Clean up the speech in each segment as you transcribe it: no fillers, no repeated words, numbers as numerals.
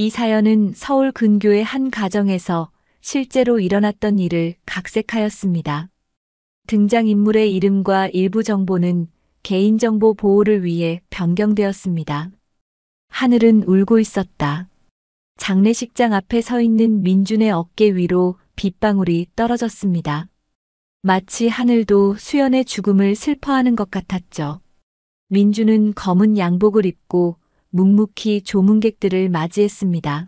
이 사연은 서울 근교의 한 가정에서 실제로 일어났던 일을 각색하였습니다. 등장인물의 이름과 일부 정보는 개인정보 보호를 위해 변경되었습니다. 하늘은 울고 있었다. 장례식장 앞에 서 있는 민준의 어깨 위로 빗방울이 떨어졌습니다. 마치 하늘도 수연의 죽음을 슬퍼하는 것 같았죠. 민준은 검은 양복을 입고 묵묵히 조문객들을 맞이했습니다.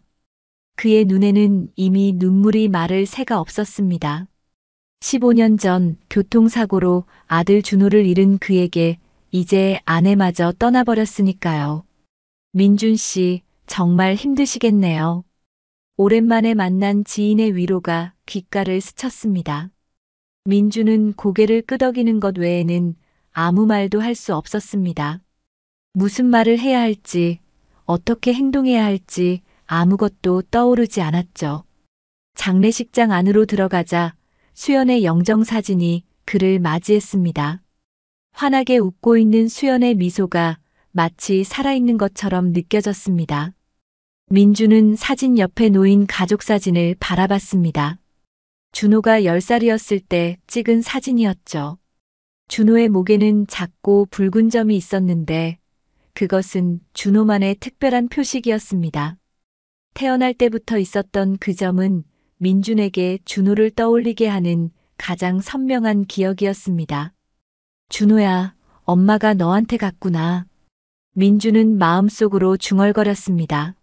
그의 눈에는 이미 눈물이 마를 새가 없었습니다. 15년 전 교통사고로 아들 준호를 잃은 그에게 이제 아내마저 떠나버렸으니까요. 민준 씨, 정말 힘드시겠네요. 오랜만에 만난 지인의 위로가 귓가를 스쳤습니다. 민준은 고개를 끄덕이는 것 외에는 아무 말도 할 수 없었습니다. 무슨 말을 해야 할지, 어떻게 행동해야 할지 아무것도 떠오르지 않았죠. 장례식장 안으로 들어가자 수연의 영정사진이 그를 맞이했습니다. 환하게 웃고 있는 수연의 미소가 마치 살아있는 것처럼 느껴졌습니다. 민주는 사진 옆에 놓인 가족사진을 바라봤습니다. 준호가 10살이었을 때 찍은 사진이었죠. 준호의 목에는 작고 붉은 점이 있었는데 그것은 준호만의 특별한 표식이었습니다. 태어날 때부터 있었던 그 점은 민준에게 준호를 떠올리게 하는 가장 선명한 기억이었습니다. 준호야, 엄마가 너한테 갔구나. 민준은 마음속으로 중얼거렸습니다.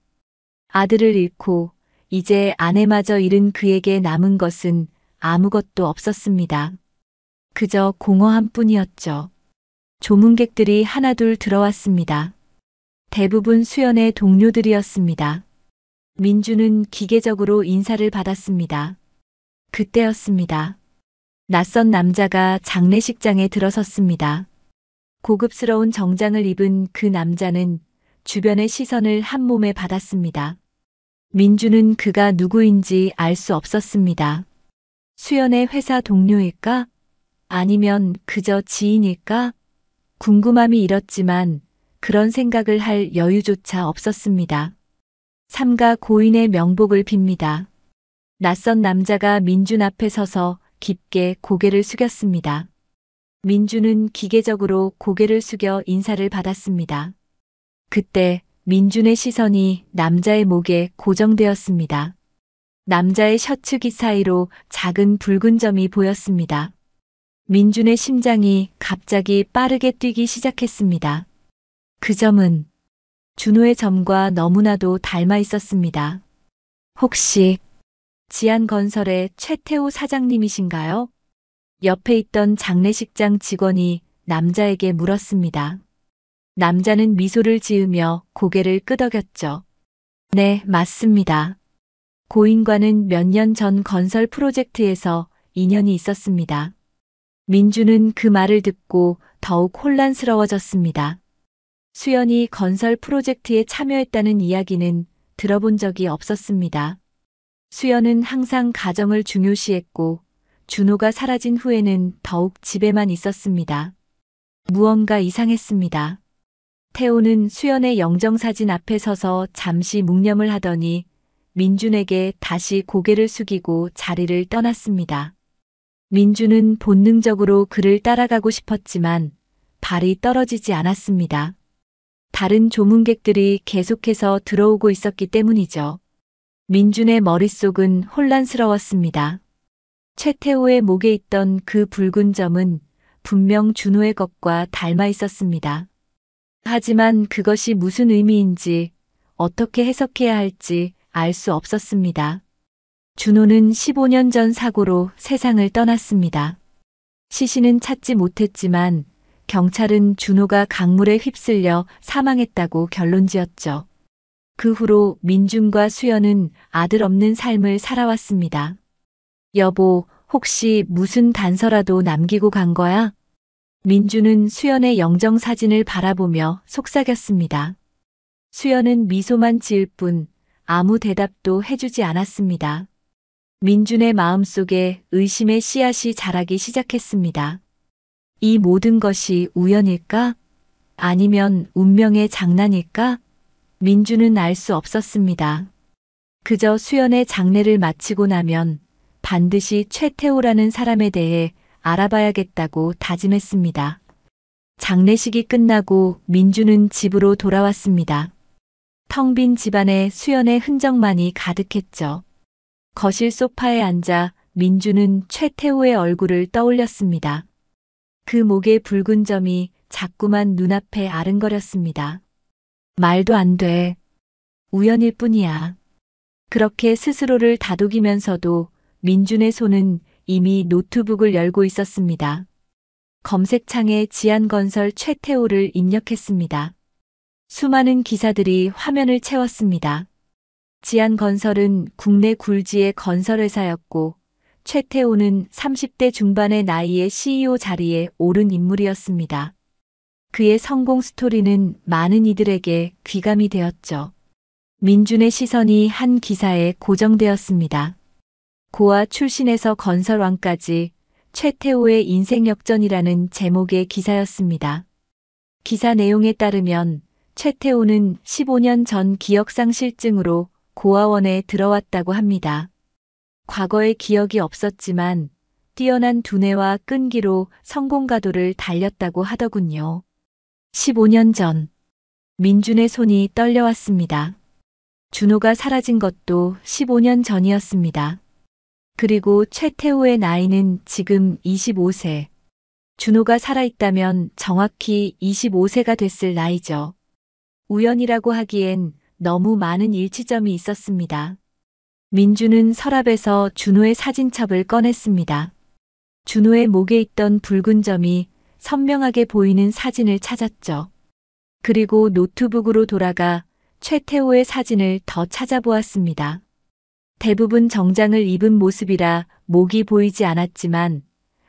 아들을 잃고 이제 아내마저 잃은 그에게 남은 것은 아무것도 없었습니다. 그저 공허함 뿐이었죠. 조문객들이 하나둘 들어왔습니다. 대부분 수연의 동료들이었습니다. 민준은 기계적으로 인사를 받았습니다. 그때였습니다. 낯선 남자가 장례식장에 들어섰습니다. 고급스러운 정장을 입은 그 남자는 주변의 시선을 한 몸에 받았습니다. 민준은 그가 누구인지 알 수 없었습니다. 수연의 회사 동료일까? 아니면 그저 지인일까? 궁금함이 일었지만 그런 생각을 할 여유조차 없었습니다. 삼가 고인의 명복을 빕니다. 낯선 남자가 민준 앞에 서서 깊게 고개를 숙였습니다. 민준은 기계적으로 고개를 숙여 인사를 받았습니다. 그때 민준의 시선이 남자의 목에 고정되었습니다. 남자의 셔츠기 사이로 작은 붉은 점이 보였습니다. 민준의 심장이 갑자기 빠르게 뛰기 시작했습니다. 그 점은 준호의 점과 너무나도 닮아 있었습니다. 혹시 지안건설의 최태호 사장님이신가요? 옆에 있던 장례식장 직원이 남자에게 물었습니다. 남자는 미소를 지으며 고개를 끄덕였죠. 네, 맞습니다. 고인과는 몇 년 전 건설 프로젝트에서 인연이 있었습니다. 민주는 그 말을 듣고 더욱 혼란스러워졌습니다. 수연이 건설 프로젝트에 참여했다는 이야기는 들어본 적이 없었습니다. 수연은 항상 가정을 중요시했고 준호가 사라진 후에는 더욱 집에만 있었습니다. 무언가 이상했습니다. 태호는 수연의 영정사진 앞에 서서 잠시 묵념을 하더니 민준에게 다시 고개를 숙이고 자리를 떠났습니다. 민준은 본능적으로 그를 따라가고 싶었지만 발이 떨어지지 않았습니다. 다른 조문객들이 계속해서 들어오고 있었기 때문이죠. 민준의 머릿속은 혼란스러웠습니다. 최태호의 목에 있던 그 붉은 점은 분명 준호의 것과 닮아 있었습니다. 하지만 그것이 무슨 의미인지 어떻게 해석해야 할지 알 수 없었습니다. 준호는 15년 전 사고로 세상을 떠났습니다. 시신은 찾지 못했지만 경찰은 준호가 강물에 휩쓸려 사망했다고 결론지었죠. 그 후로 민준과 수연은 아들 없는 삶을 살아왔습니다. 여보, 혹시 무슨 단서라도 남기고 간 거야? 민준은 수연의 영정사진을 바라보며 속삭였습니다. 수연은 미소만 지을 뿐 아무 대답도 해주지 않았습니다. 민준의 마음속에 의심의 씨앗이 자라기 시작했습니다. 이 모든 것이 우연일까? 아니면 운명의 장난일까? 민준은 알 수 없었습니다. 그저 수연의 장례를 마치고 나면 반드시 최태호라는 사람에 대해 알아봐야겠다고 다짐했습니다. 장례식이 끝나고 민주는 집으로 돌아왔습니다. 텅 빈 집안에 수연의 흔적만이 가득했죠. 거실 소파에 앉아 민주는 최태호의 얼굴을 떠올렸습니다. 그 목에 붉은 점이 자꾸만 눈앞에 아른거렸습니다. 말도 안 돼. 우연일 뿐이야. 그렇게 스스로를 다독이면서도 민준의 손은 이미 노트북을 열고 있었습니다. 검색창에 지안건설 최태호를 입력했습니다. 수많은 기사들이 화면을 채웠습니다. 지안건설은 국내 굴지의 건설회사였고 최태호는 30대 중반의 나이에 CEO 자리에 오른 인물이었습니다. 그의 성공 스토리는 많은 이들에게 귀감이 되었죠. 민준의 시선이 한 기사에 고정되었습니다. 고아 출신에서 건설왕까지 최태호의 인생 역전이라는 제목의 기사였습니다. 기사 내용에 따르면 최태호는 15년 전 기억상실증으로 고아원에 들어왔다고 합니다. 과거의 기억이 없었지만 뛰어난 두뇌와 끈기로 성공가도를 달렸다고 하더군요. 15년 전, 민준의 손이 떨려왔습니다. 준호가 사라진 것도 15년 전이었습니다. 그리고 최태호의 나이는 지금 25세. 준호가 살아있다면 정확히 25세가 됐을 나이죠. 우연이라고 하기엔 너무 많은 일치점이 있었습니다. 민주는 서랍에서 준호의 사진첩을 꺼냈습니다. 준호의 목에 있던 붉은 점이 선명하게 보이는 사진을 찾았죠. 그리고 노트북으로 돌아가 최태호의 사진을 더 찾아보았습니다. 대부분 정장을 입은 모습이라 목이 보이지 않았지만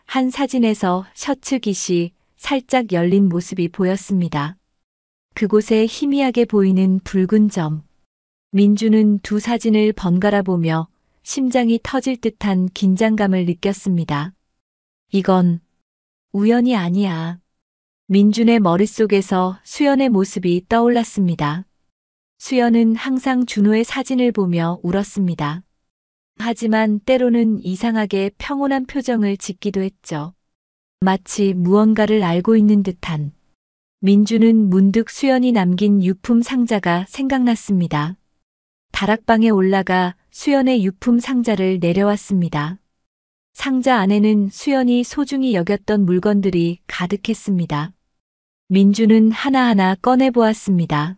한 사진에서 셔츠 깃이 살짝 열린 모습이 보였습니다. 그곳에 희미하게 보이는 붉은 점. 민주는 두 사진을 번갈아 보며 심장이 터질 듯한 긴장감을 느꼈습니다. 이건 우연이 아니야. 민준의 머릿속에서 수연의 모습이 떠올랐습니다. 수연은 항상 준호의 사진을 보며 울었습니다. 하지만 때로는 이상하게 평온한 표정을 짓기도 했죠. 마치 무언가를 알고 있는 듯한. 민주는 문득 수연이 남긴 유품 상자가 생각났습니다. 다락방에 올라가 수연의 유품 상자를 내려왔습니다. 상자 안에는 수연이 소중히 여겼던 물건들이 가득했습니다. 민주는 하나하나 꺼내보았습니다.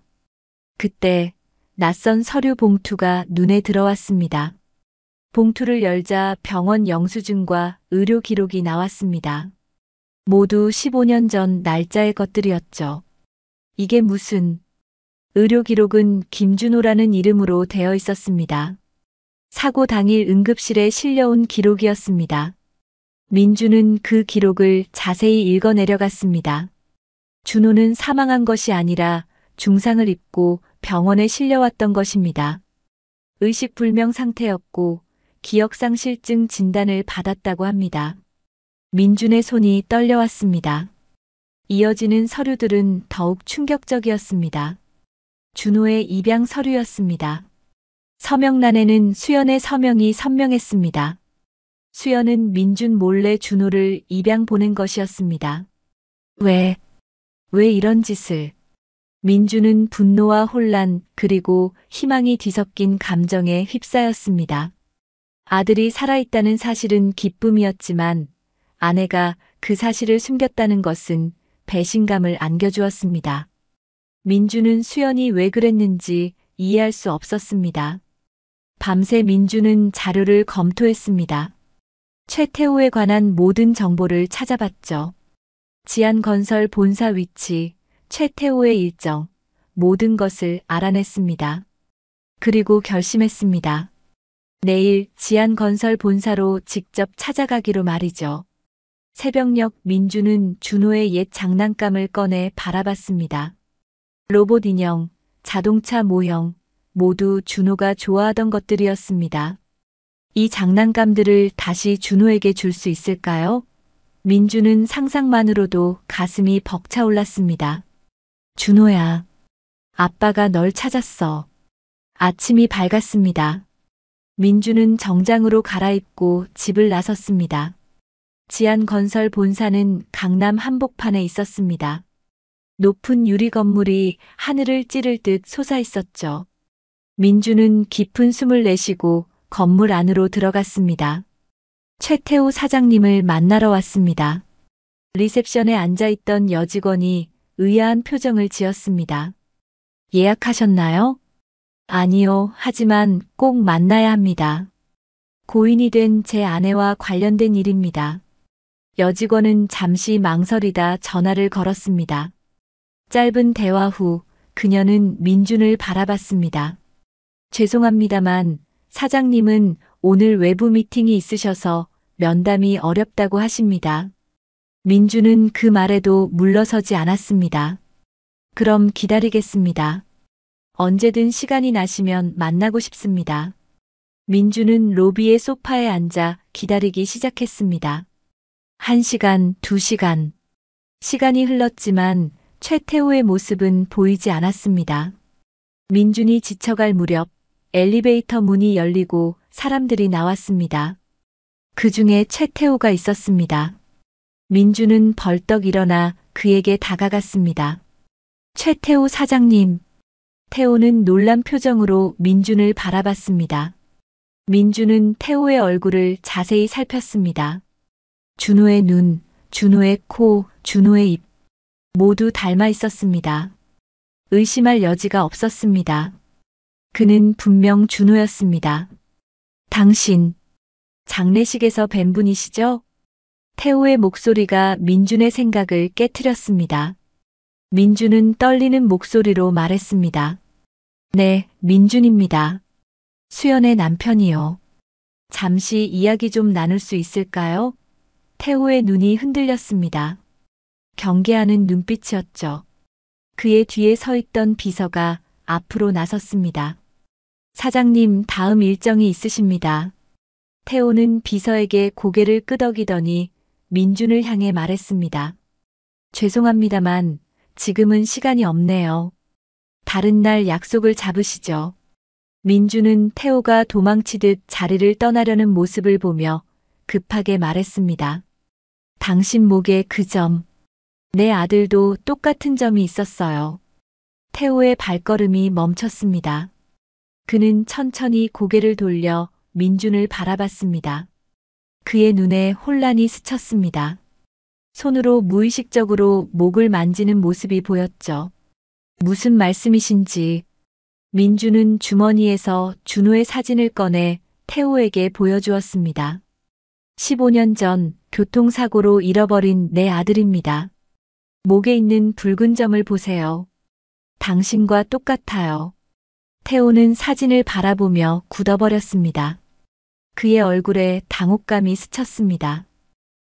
그때 낯선 서류 봉투가 눈에 들어왔습니다. 봉투를 열자 병원 영수증과 의료 기록이 나왔습니다. 모두 15년 전 날짜의 것들이었죠. 이게 무슨... 의료 기록은 김준호라는 이름으로 되어 있었습니다. 사고 당일 응급실에 실려온 기록이었습니다. 민주는 그 기록을 자세히 읽어 내려갔습니다. 준호는 사망한 것이 아니라 중상을 입고 병원에 실려왔던 것입니다. 의식불명 상태였고 기억상실증 진단을 받았다고 합니다. 민준의 손이 떨려왔습니다. 이어지는 서류들은 더욱 충격적이었습니다. 준호의 입양 서류였습니다. 서명란에는 수연의 서명이 선명했습니다. 수연은 민준 몰래 준호를 입양 보낸 것이었습니다. 왜 이런 짓을? 민준은 분노와 혼란 그리고 희망이 뒤섞인 감정에 휩싸였습니다. 아들이 살아있다는 사실은 기쁨이었지만 아내가 그 사실을 숨겼다는 것은 배신감을 안겨주었습니다. 민주는 수연이 왜 그랬는지 이해할 수 없었습니다. 밤새 민주는 자료를 검토했습니다. 최태호에 관한 모든 정보를 찾아봤죠. 지안건설 본사 위치, 최태호의 일정, 모든 것을 알아냈습니다. 그리고 결심했습니다. 내일 지안건설 본사로 직접 찾아가기로 말이죠. 새벽녘 민주는 준호의 옛 장난감을 꺼내 바라봤습니다. 로봇 인형, 자동차 모형, 모두 준호가 좋아하던 것들이었습니다. 이 장난감들을 다시 준호에게 줄 수 있을까요? 민주는 상상만으로도 가슴이 벅차올랐습니다. 준호야, 아빠가 널 찾았어. 아침이 밝았습니다. 민주는 정장으로 갈아입고 집을 나섰습니다. 지안건설 본사는 강남 한복판에 있었습니다. 높은 유리 건물이 하늘을 찌를 듯 솟아 있었죠. 민주는 깊은 숨을 내쉬고 건물 안으로 들어갔습니다. 최태호 사장님을 만나러 왔습니다. 리셉션에 앉아있던 여직원이 의아한 표정을 지었습니다. 예약하셨나요? 아니요, 하지만 꼭 만나야 합니다. 고인이 된 제 아내와 관련된 일입니다. 여직원은 잠시 망설이다 전화를 걸었습니다. 짧은 대화 후 그녀는 민준을 바라봤습니다. 죄송합니다만 사장님은 오늘 외부 미팅이 있으셔서 면담이 어렵다고 하십니다. 민준은 그 말에도 물러서지 않았습니다. 그럼 기다리겠습니다. 언제든 시간이 나시면 만나고 싶습니다. 민준은 로비의 소파에 앉아 기다리기 시작했습니다. 1시간, 2시간. 시간이 흘렀지만 최태호의 모습은 보이지 않았습니다. 민준이 지쳐갈 무렵 엘리베이터 문이 열리고 사람들이 나왔습니다. 그 중에 최태호가 있었습니다. 민준은 벌떡 일어나 그에게 다가갔습니다. 최태호 사장님. 태호는 놀란 표정으로 민준을 바라봤습니다. 민준은 태호의 얼굴을 자세히 살폈습니다. 준호의 눈, 준호의 코, 준호의 입. 모두 닮아 있었습니다. 의심할 여지가 없었습니다. 그는 분명 준호였습니다. 당신, 장례식에서 뵌 분이시죠? 태호의 목소리가 민준의 생각을 깨트렸습니다. 민준은 떨리는 목소리로 말했습니다. 네, 민준입니다. 수연의 남편이요. 잠시 이야기 좀 나눌 수 있을까요? 태호의 눈이 흔들렸습니다. 경계하는 눈빛이었죠. 그의 뒤에 서 있던 비서가 앞으로 나섰습니다. 사장님, 다음 일정이 있으십니다. 태호는 비서에게 고개를 끄덕이더니 민준을 향해 말했습니다. 죄송합니다만 지금은 시간이 없네요. 다른 날 약속을 잡으시죠. 민준은 태호가 도망치듯 자리를 떠나려는 모습을 보며 급하게 말했습니다. 당신 목에 그 점. 내 아들도 똑같은 점이 있었어요. 태호의 발걸음이 멈췄습니다. 그는 천천히 고개를 돌려 민준을 바라봤습니다. 그의 눈에 혼란이 스쳤습니다. 손으로 무의식적으로 목을 만지는 모습이 보였죠. 무슨 말씀이신지. 민준은 주머니에서 준호의 사진을 꺼내 태호에게 보여주었습니다. 15년 전 교통사고로 잃어버린 내 아들입니다. 목에 있는 붉은 점을 보세요. 당신과 똑같아요. 태호는 사진을 바라보며 굳어버렸습니다. 그의 얼굴에 당혹감이 스쳤습니다.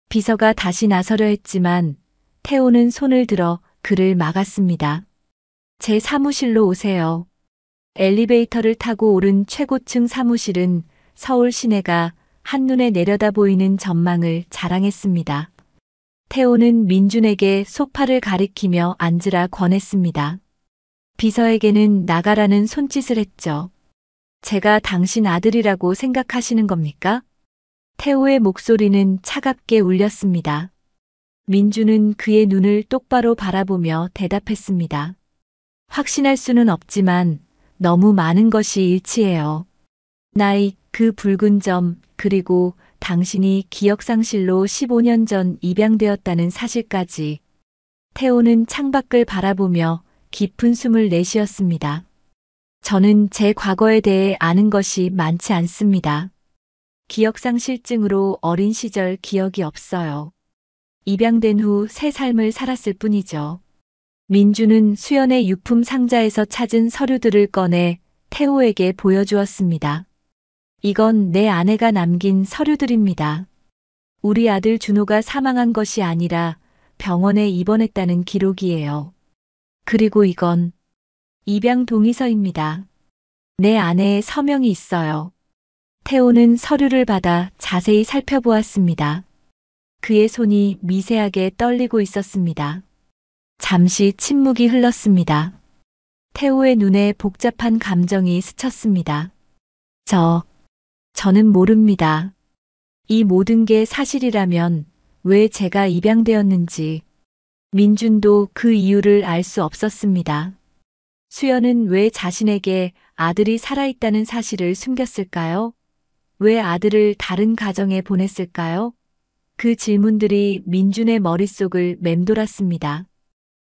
비서가 다시 나서려 했지만 태호는 손을 들어 그를 막았습니다. 제 사무실로 오세요. 엘리베이터를 타고 오른 최고층 사무실은 서울 시내가 한눈에 내려다 보이는 전망을 자랑했습니다. 태호는 민준에게 소파를 가리키며 앉으라 권했습니다. 비서에게는 나가라는 손짓을 했죠. 제가 당신 아들이라고 생각하시는 겁니까? 태호의 목소리는 차갑게 울렸습니다. 민준은 그의 눈을 똑바로 바라보며 대답했습니다. 확신할 수는 없지만 너무 많은 것이 일치해요. 나이, 그 붉은 점, 그리고 당신이 기억상실로 15년 전 입양되었다는 사실까지. 태호는 창밖을 바라보며 깊은 숨을 내쉬었습니다. 저는 제 과거에 대해 아는 것이 많지 않습니다. 기억상실증으로 어린 시절 기억이 없어요. 입양된 후 새 삶을 살았을 뿐이죠. 민주는 수연의 유품 상자에서 찾은 서류들을 꺼내 태호에게 보여주었습니다. 이건 내 아내가 남긴 서류들입니다. 우리 아들 준호가 사망한 것이 아니라 병원에 입원했다는 기록이에요. 그리고 이건 입양 동의서입니다. 내 아내의 서명이 있어요. 태호는 서류를 받아 자세히 살펴보았습니다. 그의 손이 미세하게 떨리고 있었습니다. 잠시 침묵이 흘렀습니다. 태호의 눈에 복잡한 감정이 스쳤습니다. 저는 모릅니다. 이 모든 게 사실이라면 왜 제가 입양되었는지 민준도 그 이유를 알 수 없었습니다. 수연은 왜 자신에게 아들이 살아있다는 사실을 숨겼을까요? 왜 아들을 다른 가정에 보냈을까요? 그 질문들이 민준의 머릿속을 맴돌았습니다.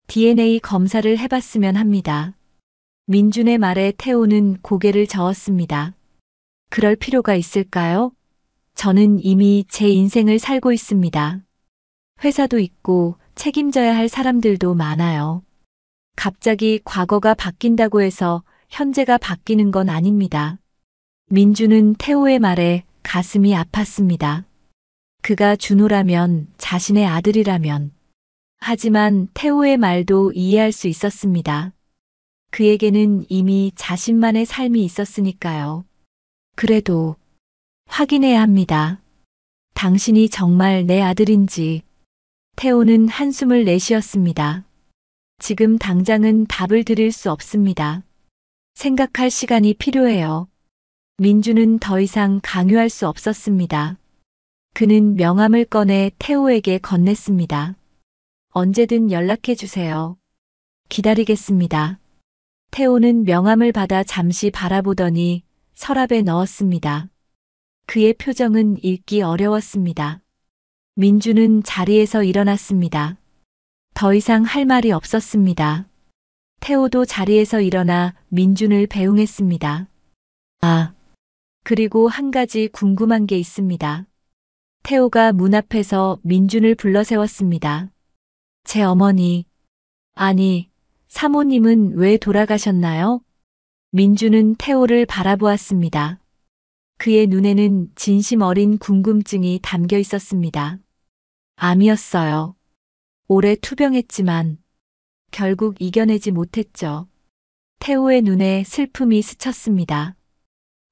DNA 검사를 해봤으면 합니다. 민준의 말에 태호는 고개를 저었습니다. 그럴 필요가 있을까요? 저는 이미 제 인생을 살고 있습니다. 회사도 있고 책임져야 할 사람들도 많아요. 갑자기 과거가 바뀐다고 해서 현재가 바뀌는 건 아닙니다. 민주는 태호의 말에 가슴이 아팠습니다. 그가 준호라면, 자신의 아들이라면. 하지만 태호의 말도 이해할 수 있었습니다. 그에게는 이미 자신만의 삶이 있었으니까요. 그래도 확인해야 합니다. 당신이 정말 내 아들인지. 태호는 한숨을 내쉬었습니다. 지금 당장은 답을 드릴 수 없습니다. 생각할 시간이 필요해요. 민주는 더 이상 강요할 수 없었습니다. 그는 명함을 꺼내 태호에게 건넸습니다. 언제든 연락해 주세요. 기다리겠습니다. 태호는 명함을 받아 잠시 바라보더니 서랍에 넣었습니다. 그의 표정은 읽기 어려웠습니다. 민주는 자리에서 일어났습니다. 더 이상 할 말이 없었습니다. 태호도 자리에서 일어나 민준을 배웅했습니다. 그리고 한 가지 궁금한 게 있습니다. 태호가 문 앞에서 민준을 불러 세웠습니다. 제 어머니, 아니, 사모님은 왜 돌아가셨나요? 민준은 태호를 바라보았습니다. 그의 눈에는 진심 어린 궁금증이 담겨 있었습니다. 암이었어요. 오래 투병했지만 결국 이겨내지 못했죠. 태호의 눈에 슬픔이 스쳤습니다.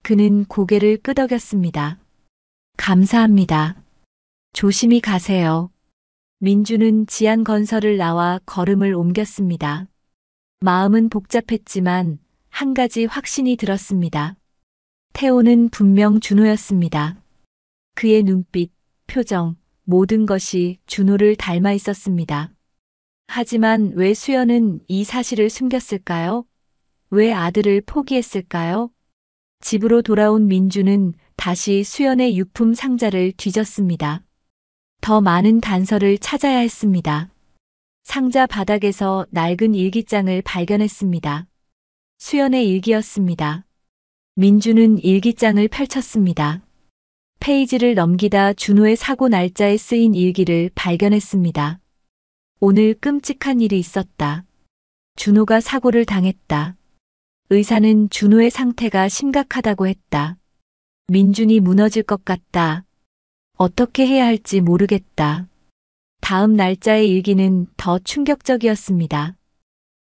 그는 고개를 끄덕였습니다. 감사합니다. 조심히 가세요. 민주는 지안건설을 나와 걸음을 옮겼습니다. 마음은 복잡했지만 한 가지 확신이 들었습니다. 태호는 분명 준호였습니다. 그의 눈빛, 표정, 모든 것이 준호를 닮아 있었습니다. 하지만 왜 수연은 이 사실을 숨겼을까요? 왜 아들을 포기했을까요? 집으로 돌아온 민주는 다시 수연의 유품 상자를 뒤졌습니다. 더 많은 단서를 찾아야 했습니다. 상자 바닥에서 낡은 일기장을 발견했습니다. 수연의 일기였습니다. 민주는 일기장을 펼쳤습니다. 페이지를 넘기다 준호의 사고 날짜에 쓰인 일기를 발견했습니다. 오늘 끔찍한 일이 있었다. 준호가 사고를 당했다. 의사는 준호의 상태가 심각하다고 했다. 민준이 무너질 것 같다. 어떻게 해야 할지 모르겠다. 다음 날짜의 일기는 더 충격적이었습니다.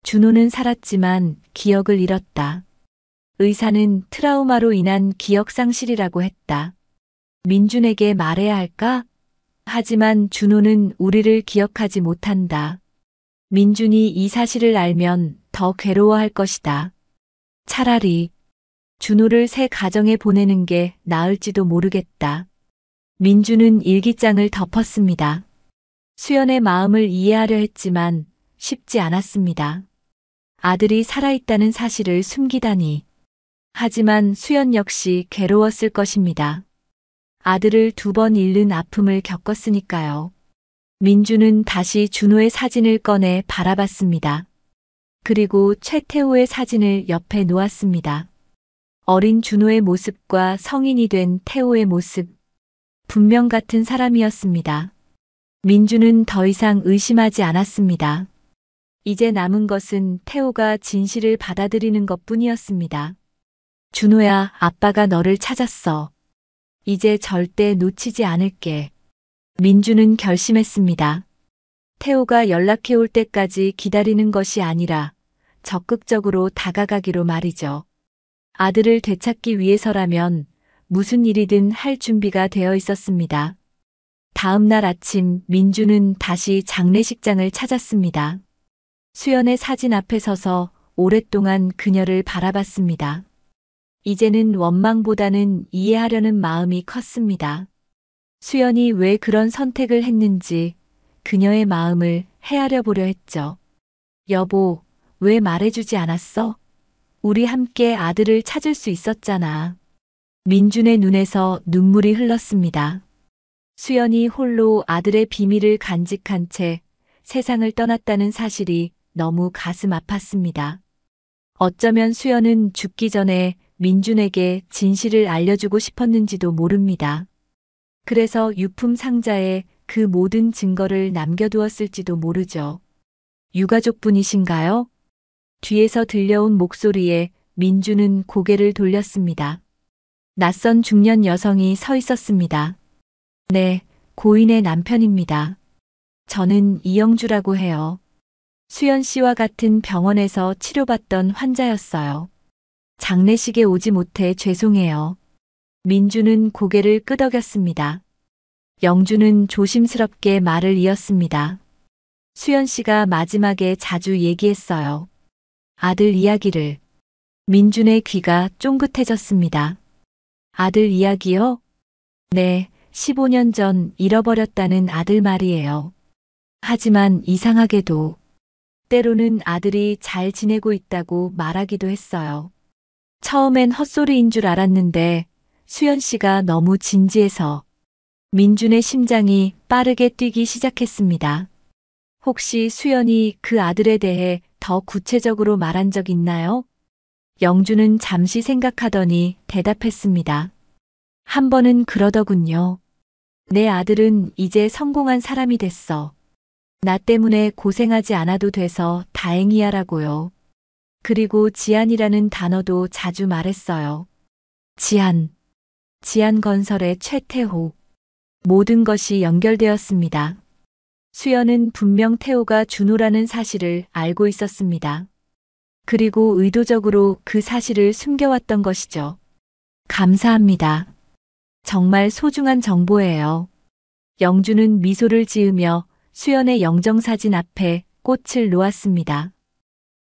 준호는 살았지만 기억을 잃었다. 의사는 트라우마로 인한 기억 상실이라고 했다. 민준에게 말해야 할까? 하지만 준호는 우리를 기억하지 못한다. 민준이 이 사실을 알면 더 괴로워할 것이다. 차라리 준호를 새 가정에 보내는 게 나을지도 모르겠다. 민준은 일기장을 덮었습니다. 수연의 마음을 이해하려 했지만 쉽지 않았습니다. 아들이 살아있다는 사실을 숨기다니. 하지만 수연 역시 괴로웠을 것입니다. 아들을 2번 잃는 아픔을 겪었으니까요. 민주는 다시 준호의 사진을 꺼내 바라봤습니다. 그리고 최태호의 사진을 옆에 놓았습니다. 어린 준호의 모습과 성인이 된 태호의 모습. 분명 같은 사람이었습니다. 민주는 더 이상 의심하지 않았습니다. 이제 남은 것은 태호가 진실을 받아들이는 것뿐이었습니다. 준호야, 아빠가 너를 찾았어. 이제 절대 놓치지 않을게. 민주는 결심했습니다. 태호가 연락해 올 때까지 기다리는 것이 아니라 적극적으로 다가가기로 말이죠. 아들을 되찾기 위해서라면 무슨 일이든 할 준비가 되어 있었습니다. 다음 날 아침 민주는 다시 장례식장을 찾았습니다. 수연의 사진 앞에 서서 오랫동안 그녀를 바라봤습니다. 이제는 원망보다는 이해하려는 마음이 컸습니다. 수연이 왜 그런 선택을 했는지 그녀의 마음을 헤아려 보려 했죠. 여보, 왜 말해주지 않았어? 우리 함께 아들을 찾을 수 있었잖아. 민준의 눈에서 눈물이 흘렀습니다. 수연이 홀로 아들의 비밀을 간직한 채 세상을 떠났다는 사실이 너무 가슴 아팠습니다. 어쩌면 수연은 죽기 전에 민준에게 진실을 알려주고 싶었는지도 모릅니다. 그래서 유품 상자에 그 모든 증거를 남겨두었을지도 모르죠. 유가족분이신가요? 뒤에서 들려온 목소리에 민준은 고개를 돌렸습니다. 낯선 중년 여성이 서 있었습니다. 네, 고인의 남편입니다. 저는 이영주라고 해요. 수연 씨와 같은 병원에서 치료받던 환자였어요. 장례식에 오지 못해 죄송해요. 민주는 고개를 끄덕였습니다. 영주는 조심스럽게 말을 이었습니다. 수연 씨가 마지막에 자주 얘기했어요. 아들 이야기를. 민준의 귀가 쫑긋해졌습니다. 아들 이야기요? 네, 15년 전 잃어버렸다는 아들 말이에요. 하지만 이상하게도 때로는 아들이 잘 지내고 있다고 말하기도 했어요. 처음엔 헛소리인 줄 알았는데 수연 씨가 너무 진지해서 민준의 심장이 빠르게 뛰기 시작했습니다. 혹시 수연이 그 아들에 대해 더 구체적으로 말한 적 있나요? 영주는 잠시 생각하더니 대답했습니다. 한 번은 그러더군요. 내 아들은 이제 성공한 사람이 됐어. 나 때문에 고생하지 않아도 돼서 다행이야라고요. 그리고 지안이라는 단어도 자주 말했어요. 지안. 지안건설의 최태호. 모든 것이 연결되었습니다. 수연은 분명 태호가 준호라는 사실을 알고 있었습니다. 그리고 의도적으로 그 사실을 숨겨왔던 것이죠. 감사합니다. 정말 소중한 정보예요. 영주는 미소를 지으며 수연의 영정사진 앞에 꽃을 놓았습니다.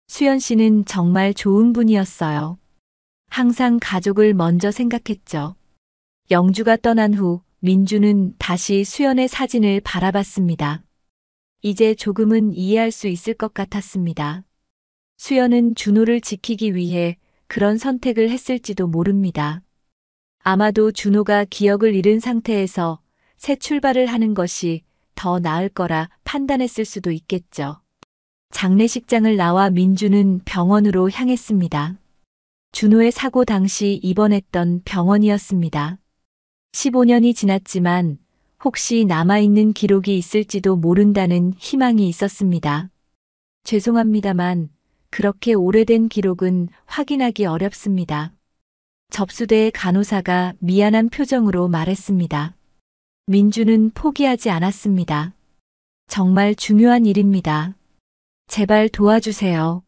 수연 씨는 정말 좋은 분이었어요. 항상 가족을 먼저 생각했죠. 영주가 떠난 후 민주는 다시 수연의 사진을 바라봤습니다. 이제 조금은 이해할 수 있을 것 같았습니다. 수연은 준호를 지키기 위해 그런 선택을 했을지도 모릅니다. 아마도 준호가 기억을 잃은 상태에서 새 출발을 하는 것이 더 나을 거라 판단했을 수도 있겠죠. 장례식장을 나와 민주는 병원으로 향했습니다. 준호의 사고 당시 입원했던 병원이었습니다. 15년이 지났지만 혹시 남아있는 기록이 있을지도 모른다는 희망이 있었습니다. 죄송합니다만 그렇게 오래된 기록은 확인하기 어렵습니다. 접수대의 간호사가 미안한 표정으로 말했습니다. 민주는 포기하지 않았습니다. 정말 중요한 일입니다. 제발 도와주세요.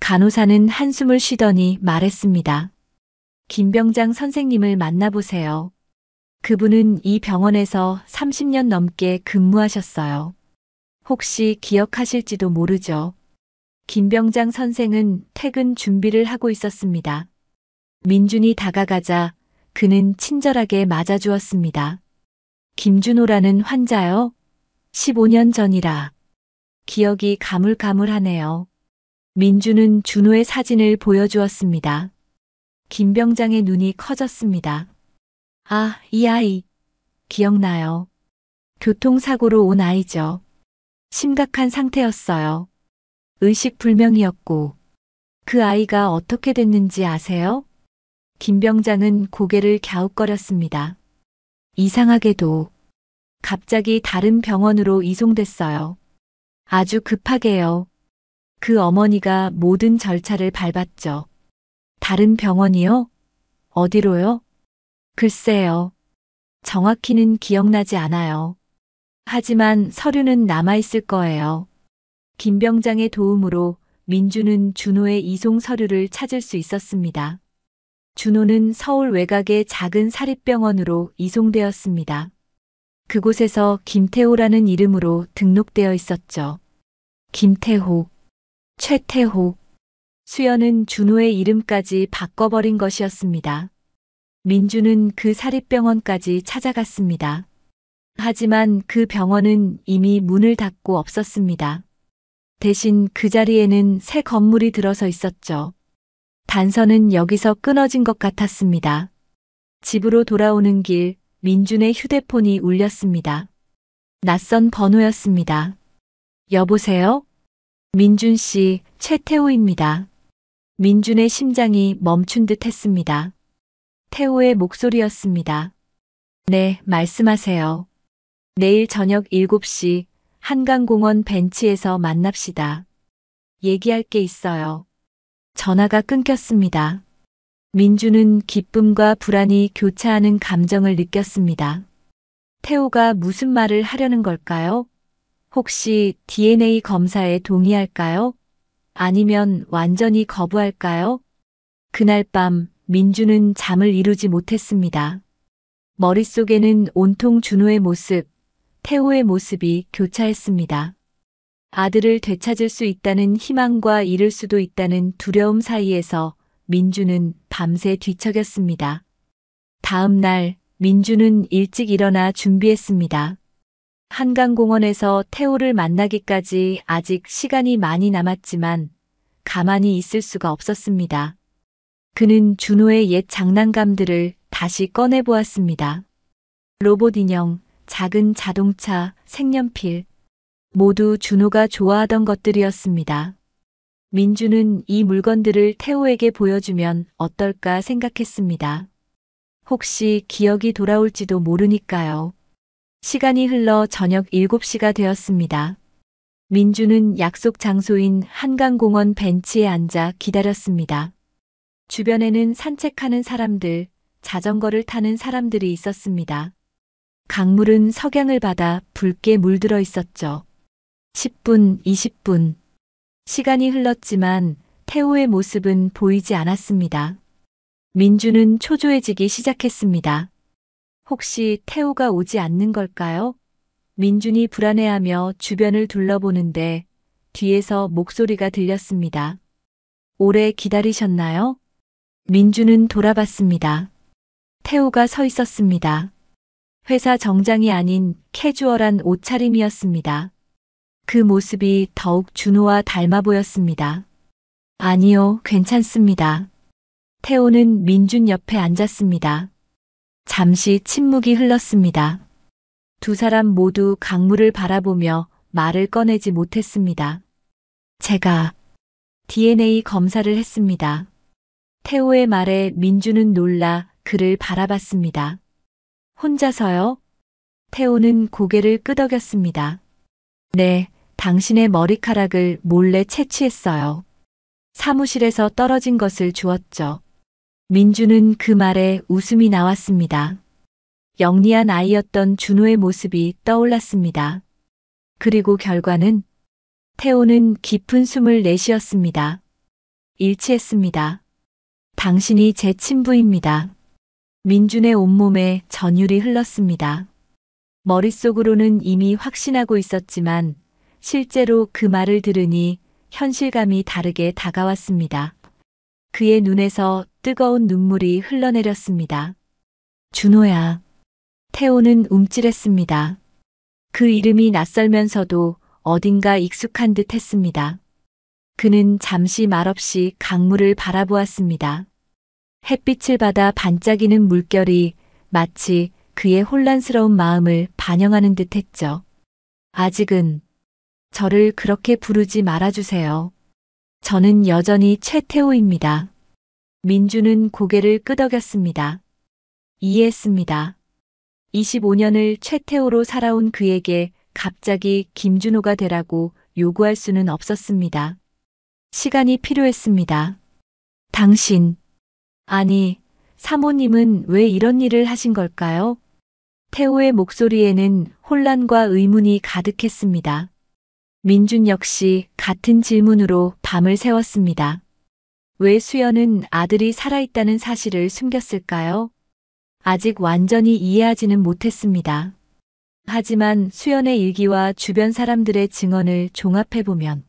간호사는 한숨을 쉬더니 말했습니다. 김병장 선생님을 만나보세요. 그분은 이 병원에서 30년 넘게 근무하셨어요. 혹시 기억하실지도 모르죠. 김병장 선생은 퇴근 준비를 하고 있었습니다. 민준이 다가가자 그는 친절하게 맞아주었습니다. 김준호라는 환자요? 15년 전이라. 기억이 가물가물하네요. 민주는 준호의 사진을 보여주었습니다. 김병장의 눈이 커졌습니다. 아, 이 아이. 기억나요. 교통사고로 온 아이죠. 심각한 상태였어요. 의식불명이었고. 그 아이가 어떻게 됐는지 아세요? 김병장은 고개를 갸웃거렸습니다. 이상하게도 갑자기 다른 병원으로 이송됐어요. 아주 급하게요. 그 어머니가 모든 절차를 밟았죠. 다른 병원이요? 어디로요? 글쎄요. 정확히는 기억나지 않아요. 하지만 서류는 남아있을 거예요. 김병장의 도움으로 민주는 준호의 이송 서류를 찾을 수 있었습니다. 준호는 서울 외곽의 작은 사립병원으로 이송되었습니다. 그곳에서 김태호라는 이름으로 등록되어 있었죠. 김태호, 최태호, 수연은 준호의 이름까지 바꿔버린 것이었습니다. 민주는 그 사립병원까지 찾아갔습니다. 하지만 그 병원은 이미 문을 닫고 없었습니다. 대신 그 자리에는 새 건물이 들어서 있었죠. 단서는 여기서 끊어진 것 같았습니다. 집으로 돌아오는 길, 민준의 휴대폰이 울렸습니다. 낯선 번호였습니다. 여보세요? 민준 씨, 최태호입니다. 민준의 심장이 멈춘 듯 했습니다. 태호의 목소리였습니다. 네, 말씀하세요. 내일 저녁 7시 한강공원 벤치에서 만납시다. 얘기할 게 있어요. 전화가 끊겼습니다. 민주는 기쁨과 불안이 교차하는 감정을 느꼈습니다. 태호가 무슨 말을 하려는 걸까요? 혹시 DNA 검사에 동의할까요? 아니면 완전히 거부할까요? 그날 밤 민주는 잠을 이루지 못했습니다. 머릿속에는 온통 준호의 모습, 태호의 모습이 교차했습니다. 아들을 되찾을 수 있다는 희망과 잃을 수도 있다는 두려움 사이에서 민주는 밤새 뒤척였습니다. 다음 날 민주는 일찍 일어나 준비했습니다. 한강공원에서 태호를 만나기까지 아직 시간이 많이 남았지만 가만히 있을 수가 없었습니다. 그는 준호의 옛 장난감들을 다시 꺼내보았습니다. 로봇 인형, 작은 자동차, 색연필, 모두 준호가 좋아하던 것들이었습니다. 민주는 이 물건들을 태호에게 보여주면 어떨까 생각했습니다. 혹시 기억이 돌아올지도 모르니까요. 시간이 흘러 저녁 7시가 되었습니다. 민주는 약속 장소인 한강공원 벤치에 앉아 기다렸습니다. 주변에는 산책하는 사람들, 자전거를 타는 사람들이 있었습니다. 강물은 석양을 받아 붉게 물들어 있었죠. 10분, 20분. 시간이 흘렀지만 태호의 모습은 보이지 않았습니다. 민주는 초조해지기 시작했습니다. 혹시 태호가 오지 않는 걸까요? 민준이 불안해하며 주변을 둘러보는데 뒤에서 목소리가 들렸습니다. 오래 기다리셨나요? 민주는 돌아봤습니다. 태호가 서 있었습니다. 회사 정장이 아닌 캐주얼한 옷차림이었습니다. 그 모습이 더욱 준호와 닮아 보였습니다. 아니요, 괜찮습니다. 태호는 민준 옆에 앉았습니다. 잠시 침묵이 흘렀습니다. 두 사람 모두 강물을 바라보며 말을 꺼내지 못했습니다. 제가 DNA 검사를 했습니다. 태호의 말에 민주는 놀라 그를 바라봤습니다. 혼자서요? 태호는 고개를 끄덕였습니다. 네, 당신의 머리카락을 몰래 채취했어요. 사무실에서 떨어진 것을 주었죠. 민주는 그 말에 웃음이 나왔습니다. 영리한 아이였던 준호의 모습이 떠올랐습니다. 그리고 결과는 태호는 깊은 숨을 내쉬었습니다. 일치했습니다. 당신이 제 친부입니다. 민준의 온몸에 전율이 흘렀습니다. 머릿속으로는 이미 확신하고 있었지만 실제로 그 말을 들으니 현실감이 다르게 다가왔습니다. 그의 눈에서 뜨거운 눈물이 흘러내렸습니다. 준호야. 태호는 움찔했습니다. 그 이름이 낯설면서도 어딘가 익숙한 듯 했습니다. 그는 잠시 말없이 강물을 바라보았습니다. 햇빛을 받아 반짝이는 물결이 마치 그의 혼란스러운 마음을 반영하는 듯 했죠. 아직은 저를 그렇게 부르지 말아주세요. 저는 여전히 최태호입니다. 민주는 고개를 끄덕였습니다. 이해했습니다. 25년을 최태호로 살아온 그에게 갑자기 김준호가 되라고 요구할 수는 없었습니다. 시간이 필요했습니다. 당신, 아니, 사모님은 왜 이런 일을 하신 걸까요? 태호의 목소리에는 혼란과 의문이 가득했습니다. 민준 역시 같은 질문으로 밤을 새웠습니다. 왜 수연은 아들이 살아있다는 사실을 숨겼을까요? 아직 완전히 이해하지는 못했습니다. 하지만 수연의 일기와 주변 사람들의 증언을 종합해보면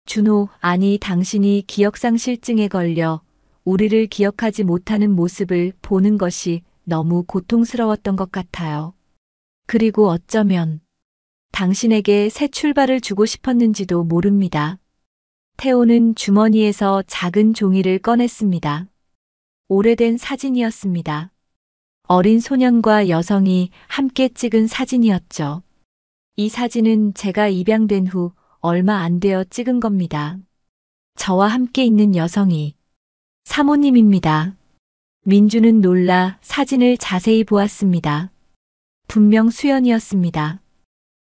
준호, 아니 당신이 기억상실증에 걸려 우리를 기억하지 못하는 모습을 보는 것이 너무 고통스러웠던 것 같아요. 그리고 어쩌면 당신에게 새 출발을 주고 싶었는지도 모릅니다. 태호는 주머니에서 작은 종이를 꺼냈습니다. 오래된 사진이었습니다. 어린 소년과 여성이 함께 찍은 사진이었죠. 이 사진은 제가 입양된 후 얼마 안 되어 찍은 겁니다. 저와 함께 있는 여성이 사모님입니다. 민주는 놀라 사진을 자세히 보았습니다. 분명 수연이었습니다.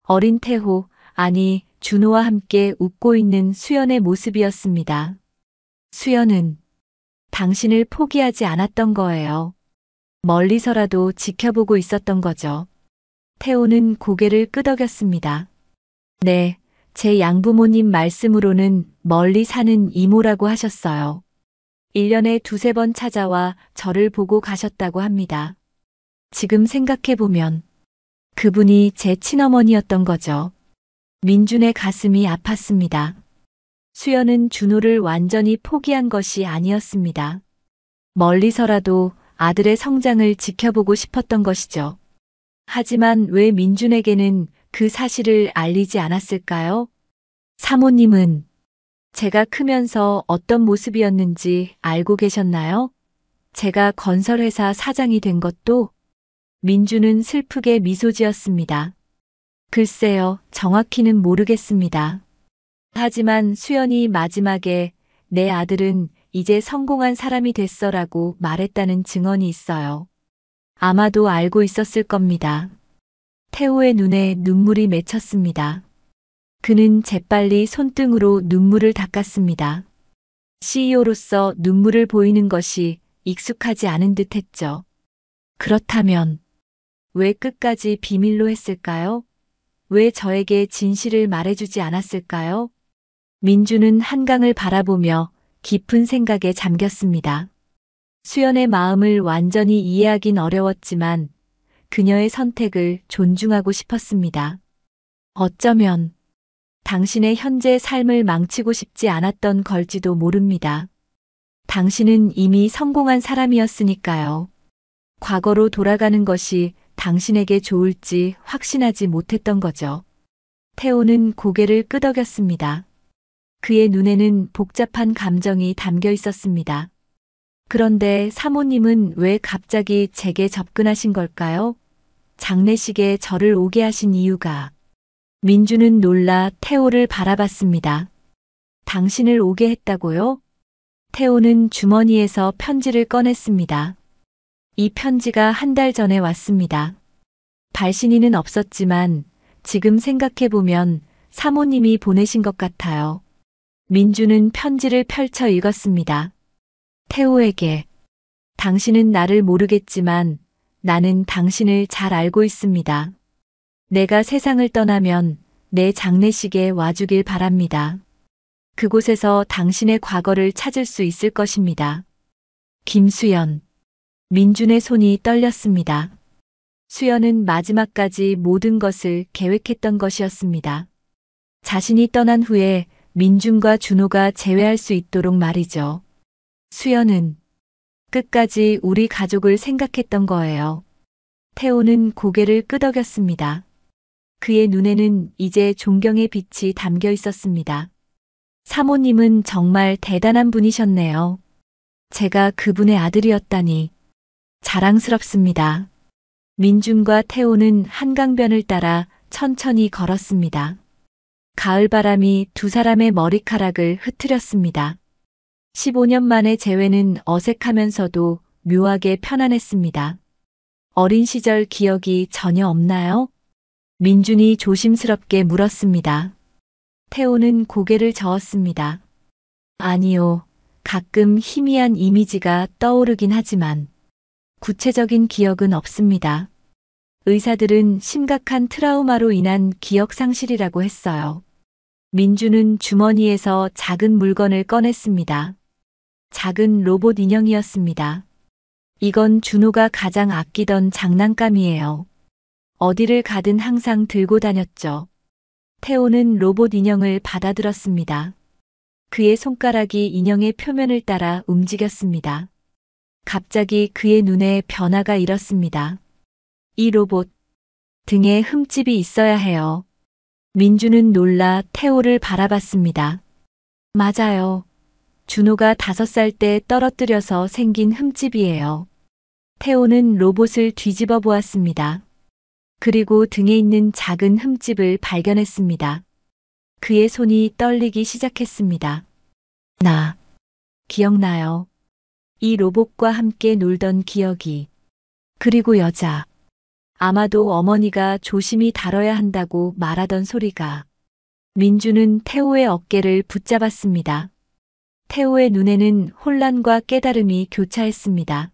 어린 태호, 아니 준호와 함께 웃고 있는 수연의 모습이었습니다. 수연은 당신을 포기하지 않았던 거예요. 멀리서라도 지켜보고 있었던 거죠. 태호는 고개를 끄덕였습니다. 네, 제 양부모님 말씀으로는 멀리 사는 이모라고 하셨어요. 1년에 두세 번 찾아와 저를 보고 가셨다고 합니다. 지금 생각해보면 그분이 제 친어머니였던 거죠. 민준의 가슴이 아팠습니다. 수연은 준호를 완전히 포기한 것이 아니었습니다. 멀리서라도 아들의 성장을 지켜보고 싶었던 것이죠. 하지만 왜 민준에게는 그 사실을 알리지 않았을까요? 사모님은 제가 크면서 어떤 모습이었는지 알고 계셨나요? 제가 건설회사 사장이 된 것도? 민주는 슬프게 미소 지었습니다. 글쎄요, 정확히는 모르겠습니다. 하지만 수연이 마지막에 내 아들은 이제 성공한 사람이 됐어라고 말했다는 증언이 있어요. 아마도 알고 있었을 겁니다. 태호의 눈에 눈물이 맺혔습니다. 그는 재빨리 손등으로 눈물을 닦았습니다. CEO로서 눈물을 보이는 것이 익숙하지 않은 듯 했죠. 그렇다면 왜 끝까지 비밀로 했을까요? 왜 저에게 진실을 말해주지 않았을까요? 민주는 한강을 바라보며 깊은 생각에 잠겼습니다. 수연의 마음을 완전히 이해하긴 어려웠지만 그녀의 선택을 존중하고 싶었습니다. 어쩌면 당신의 현재 삶을 망치고 싶지 않았던 걸지도 모릅니다. 당신은 이미 성공한 사람이었으니까요. 과거로 돌아가는 것이 당신에게 좋을지 확신하지 못했던 거죠. 태호는 고개를 끄덕였습니다. 그의 눈에는 복잡한 감정이 담겨 있었습니다. 그런데 사모님은 왜 갑자기 제게 접근하신 걸까요? 장례식에 저를 오게 하신 이유가. 민주는 놀라 태호를 바라봤습니다. 당신을 오게 했다고요? 태호는 주머니에서 편지를 꺼냈습니다. 이 편지가 한 달 전에 왔습니다. 발신인은 없었지만 지금 생각해보면 사모님이 보내신 것 같아요. 민주는 편지를 펼쳐 읽었습니다. 태호에게. 당신은 나를 모르겠지만 나는 당신을 잘 알고 있습니다. 내가 세상을 떠나면 내 장례식에 와주길 바랍니다. 그곳에서 당신의 과거를 찾을 수 있을 것입니다. 김수연. 민준의 손이 떨렸습니다. 수연은 마지막까지 모든 것을 계획했던 것이었습니다. 자신이 떠난 후에 민준과 준호가 재회할 수 있도록 말이죠. 수연은 끝까지 우리 가족을 생각했던 거예요. 태호는 고개를 끄덕였습니다. 그의 눈에는 이제 존경의 빛이 담겨 있었습니다. 사모님은 정말 대단한 분이셨네요. 제가 그분의 아들이었다니 자랑스럽습니다. 민준과 태호는 한강변을 따라 천천히 걸었습니다. 가을바람이 두 사람의 머리카락을 흐트렸습니다. 15년 만의 재회는 어색하면서도 묘하게 편안했습니다. 어린 시절 기억이 전혀 없나요? 민준이 조심스럽게 물었습니다. 태호는 고개를 저었습니다. 아니요. 가끔 희미한 이미지가 떠오르긴 하지만 구체적인 기억은 없습니다. 의사들은 심각한 트라우마로 인한 기억 상실이라고 했어요. 민주는 주머니에서 작은 물건을 꺼냈습니다. 작은 로봇 인형이었습니다. 이건 준호가 가장 아끼던 장난감이에요. 어디를 가든 항상 들고 다녔죠. 태호는 로봇 인형을 받아들었습니다. 그의 손가락이 인형의 표면을 따라 움직였습니다. 갑자기 그의 눈에 변화가 일었습니다. 이 로봇, 등에 흠집이 있어야 해요. 민주는 놀라 태호를 바라봤습니다. 맞아요. 준호가 5살 때 떨어뜨려서 생긴 흠집이에요. 태호는 로봇을 뒤집어 보았습니다. 그리고 등에 있는 작은 흠집을 발견했습니다. 그의 손이 떨리기 시작했습니다. 나 기억나요. 이 로봇과 함께 놀던 기억이. 그리고 여자. 아마도 어머니가 조심히 다뤄야 한다고 말하던 소리가. 민주는 태호의 어깨를 붙잡았습니다. 태호의 눈에는 혼란과 깨달음이 교차했습니다.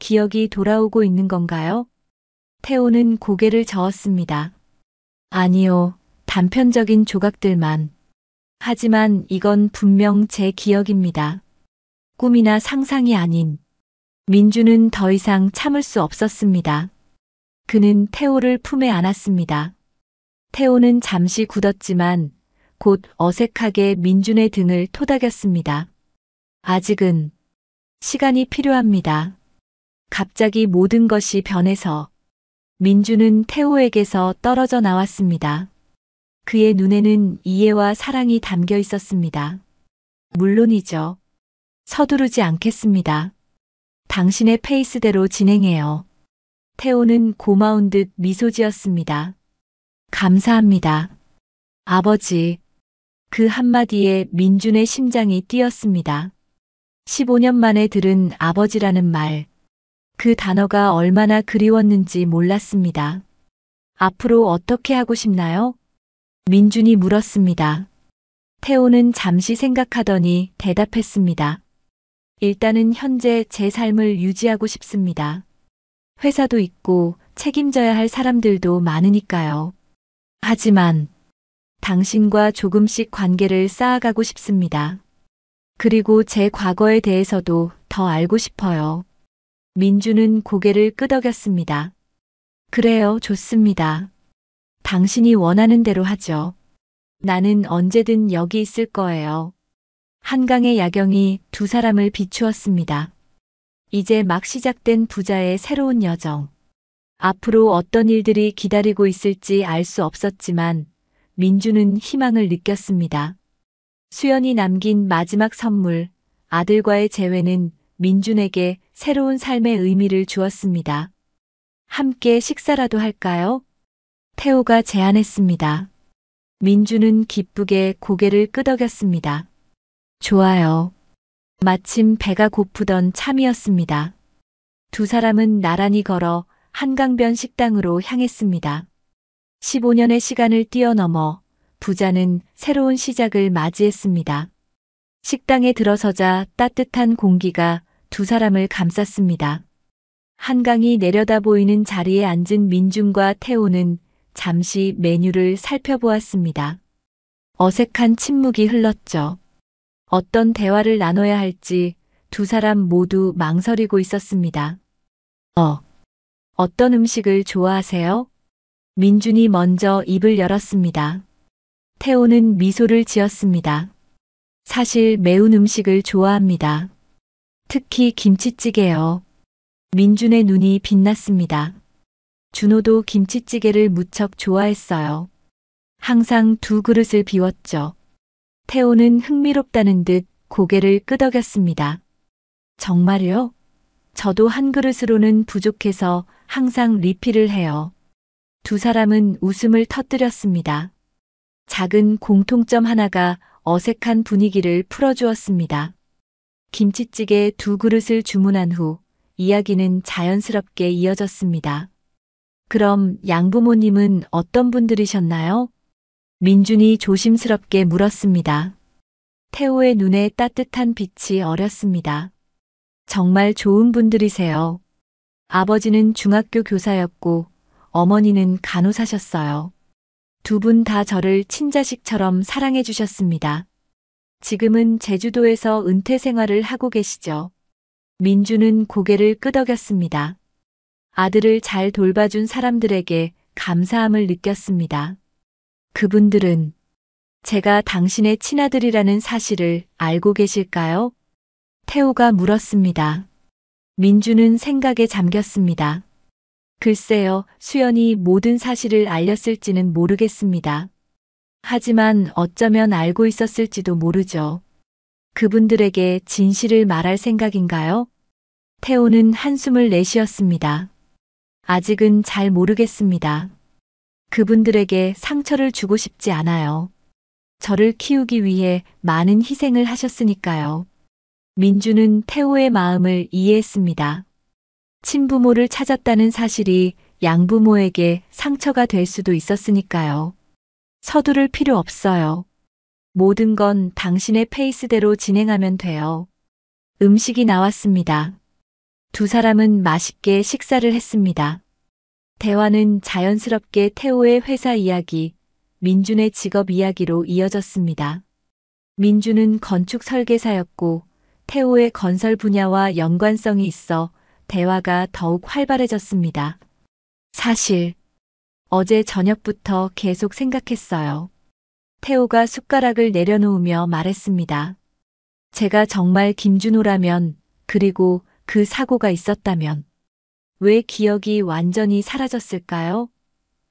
기억이 돌아오고 있는 건가요? 태호는 고개를 저었습니다. 아니요, 단편적인 조각들만. 하지만 이건 분명 제 기억입니다. 꿈이나 상상이 아닌. 민주는 더 이상 참을 수 없었습니다. 그는 태호를 품에 안았습니다. 태호는 잠시 굳었지만 곧 어색하게 민준의 등을 토닥였습니다. 아직은 시간이 필요합니다. 갑자기 모든 것이 변해서 민주는 태호에게서 떨어져 나왔습니다. 그의 눈에는 이해와 사랑이 담겨 있었습니다. 물론이죠. 서두르지 않겠습니다. 당신의 페이스대로 진행해요. 태호는 고마운 듯 미소 지었습니다. 감사합니다. 아버지. 그 한마디에 민준의 심장이 뛰었습니다. 15년 만에 들은 아버지라는 말. 그 단어가 얼마나 그리웠는지 몰랐습니다. 앞으로 어떻게 하고 싶나요? 민준이 물었습니다. 태호는 잠시 생각하더니 대답했습니다. 일단은 현재 제 삶을 유지하고 싶습니다. 회사도 있고 책임져야 할 사람들도 많으니까요. 하지만 당신과 조금씩 관계를 쌓아가고 싶습니다. 그리고 제 과거에 대해서도 더 알고 싶어요. 민주는 고개를 끄덕였습니다. 그래요, 좋습니다. 당신이 원하는 대로 하죠. 나는 언제든 여기 있을 거예요. 한강의 야경이 두 사람을 비추었습니다. 이제 막 시작된 부자의 새로운 여정. 앞으로 어떤 일들이 기다리고 있을지 알 수 없었지만 민주는 희망을 느꼈습니다. 수연이 남긴 마지막 선물, 아들과의 재회는 민준에게 새로운 삶의 의미를 주었습니다. 함께 식사라도 할까요? 태호가 제안했습니다. 민주는 기쁘게 고개를 끄덕였습니다. 좋아요. 마침 배가 고프던 참이었습니다. 두 사람은 나란히 걸어 한강변 식당으로 향했습니다. 15년의 시간을 뛰어넘어 부자는 새로운 시작을 맞이했습니다. 식당에 들어서자 따뜻한 공기가 두 사람을 감쌌습니다. 한강이 내려다 보이는 자리에 앉은 민준과 태호는 잠시 메뉴를 살펴보았습니다. 어색한 침묵이 흘렀죠. 어떤 대화를 나눠야 할지 두 사람 모두 망설이고 있었습니다. 어떤 음식을 좋아하세요? 민준이 먼저 입을 열었습니다. 태호는 미소를 지었습니다. 사실 매운 음식을 좋아합니다. 특히 김치찌개요. 민준의 눈이 빛났습니다. 준호도 김치찌개를 무척 좋아했어요. 항상 2그릇을 비웠죠. 태호는 흥미롭다는 듯 고개를 끄덕였습니다. 정말요? 저도 한 그릇으로는 부족해서 항상 리필을 해요. 두 사람은 웃음을 터뜨렸습니다. 작은 공통점 하나가 어색한 분위기를 풀어주었습니다. 김치찌개 2그릇을 주문한 후 이야기는 자연스럽게 이어졌습니다. 그럼 양부모님은 어떤 분들이셨나요? 민준이 조심스럽게 물었습니다. 태호의 눈에 따뜻한 빛이 어렸습니다. 정말 좋은 분들이세요. 아버지는 중학교 교사였고 어머니는 간호사셨어요. 두 분 다 저를 친자식처럼 사랑해 주셨습니다. 지금은 제주도에서 은퇴 생활을 하고 계시죠. 민주는 고개를 끄덕였습니다. 아들을 잘 돌봐준 사람들에게 감사함을 느꼈습니다. 그분들은 제가 당신의 친아들이라는 사실을 알고 계실까요? 태호가 물었습니다. 민주는 생각에 잠겼습니다. 글쎄요, 수연이 모든 사실을 알렸을지는 모르겠습니다. 하지만 어쩌면 알고 있었을지도 모르죠. 그분들에게 진실을 말할 생각인가요? 태호는 한숨을 내쉬었습니다. 아직은 잘 모르겠습니다. 그분들에게 상처를 주고 싶지 않아요. 저를 키우기 위해 많은 희생을 하셨으니까요. 민주는 태호의 마음을 이해했습니다. 친부모를 찾았다는 사실이 양부모에게 상처가 될 수도 있었으니까요. 서두를 필요 없어요. 모든 건 당신의 페이스대로 진행하면 돼요. 음식이 나왔습니다. 두 사람은 맛있게 식사를 했습니다. 대화는 자연스럽게 태호의 회사 이야기, 민준의 직업 이야기로 이어졌습니다. 민준은 건축 설계사였고 태호의 건설 분야와 연관성이 있어 대화가 더욱 활발해졌습니다. 사실 어제 저녁부터 계속 생각했어요. 태호가 숟가락을 내려놓으며 말했습니다. 제가 정말 김준호라면, 그리고 그 사고가 있었다면 왜 기억이 완전히 사라졌을까요?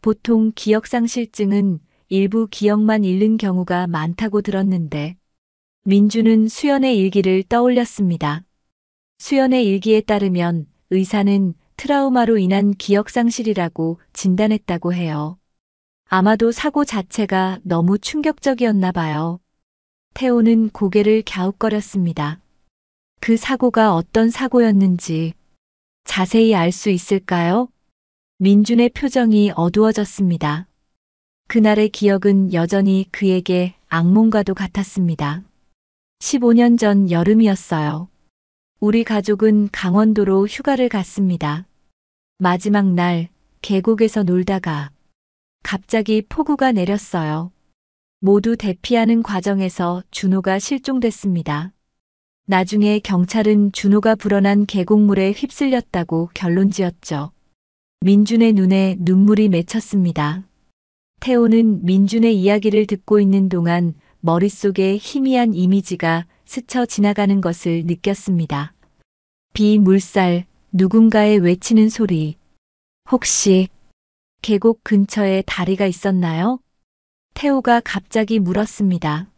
보통 기억상실증은 일부 기억만 잃는 경우가 많다고 들었는데 민주는 수연의 일기를 떠올렸습니다. 수연의 일기에 따르면 의사는 트라우마로 인한 기억상실이라고 진단했다고 해요. 아마도 사고 자체가 너무 충격적이었나 봐요. 태호는 고개를 갸웃거렸습니다. 그 사고가 어떤 사고였는지 자세히 알 수 있을까요? 민준의 표정이 어두워졌습니다. 그날의 기억은 여전히 그에게 악몽과도 같았습니다. 15년 전 여름이었어요. 우리 가족은 강원도로 휴가를 갔습니다. 마지막 날 계곡에서 놀다가 갑자기 폭우가 내렸어요. 모두 대피하는 과정에서 준호가 실종됐습니다. 나중에 경찰은 준호가 불어난 계곡물에 휩쓸렸다고 결론지었죠. 민준의 눈에 눈물이 맺혔습니다. 태호는 민준의 이야기를 듣고 있는 동안 머릿속에 희미한 이미지가 스쳐 지나가는 것을 느꼈습니다. 비, 물살, 누군가의 외치는 소리. 혹시 계곡 근처에 다리가 있었나요? 태호가 갑자기 물었습니다.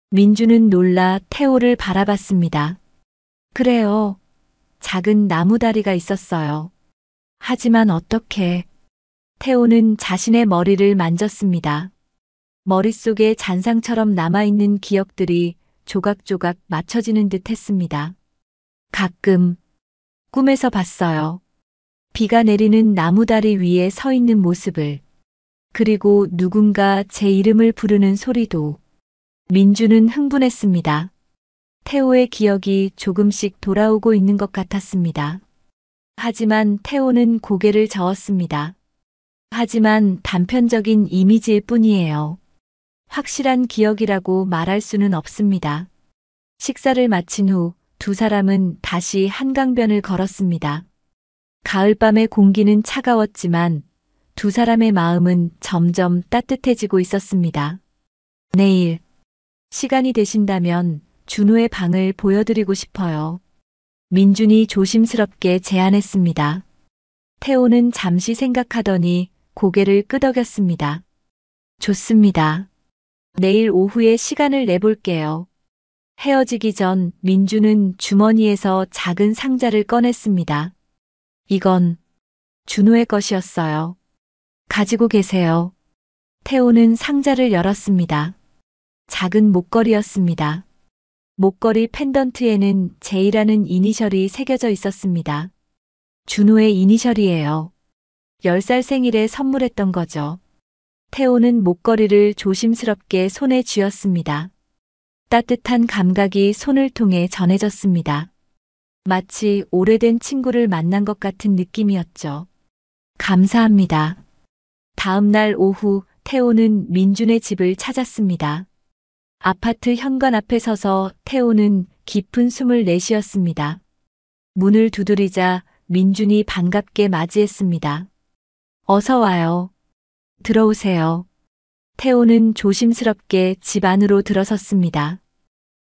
민주는 놀라 태호를 바라봤습니다. 그래요. 작은 나무 다리가 있었어요. 하지만 어떻게? 태호는 자신의 머리를 만졌습니다. 머릿속에 잔상처럼 남아있는 기억들이 조각조각 맞춰지는 듯 했습니다. 가끔 꿈에서 봤어요. 비가 내리는 나무다리 위에 서 있는 모습을. 그리고 누군가 제 이름을 부르는 소리도. 민주는 흥분했습니다. 태호의 기억이 조금씩 돌아오고 있는 것 같았습니다. 하지만 태호는 고개를 저었습니다. 하지만 단편적인 이미지일 뿐이에요. 확실한 기억이라고 말할 수는 없습니다. 식사를 마친 후 두 사람은 다시 한강변을 걸었습니다. 가을밤의 공기는 차가웠지만 두 사람의 마음은 점점 따뜻해지고 있었습니다. 내일 시간이 되신다면 준호의 방을 보여드리고 싶어요. 민준이 조심스럽게 제안했습니다. 태호는 잠시 생각하더니 고개를 끄덕였습니다. 좋습니다. 내일 오후에 시간을 내볼게요. 헤어지기 전 민주는 주머니에서 작은 상자를 꺼냈습니다. 이건 준호의 것이었어요. 가지고 계세요. 태호는 상자를 열었습니다. 작은 목걸이였습니다. 목걸이 펜던트에는 J라는 이니셜이 새겨져 있었습니다. 준호의 이니셜이에요. 10살 생일에 선물했던 거죠. 태호는 목걸이를 조심스럽게 손에 쥐었습니다. 따뜻한 감각이 손을 통해 전해졌습니다. 마치 오래된 친구를 만난 것 같은 느낌이었죠. 감사합니다. 다음 날 오후 태호는 민준의 집을 찾았습니다. 아파트 현관 앞에 서서 태호는 깊은 숨을 내쉬었습니다. 문을 두드리자 민준이 반갑게 맞이했습니다. 어서 와요. 들어오세요. 태호는 조심스럽게 집 안으로 들어섰습니다.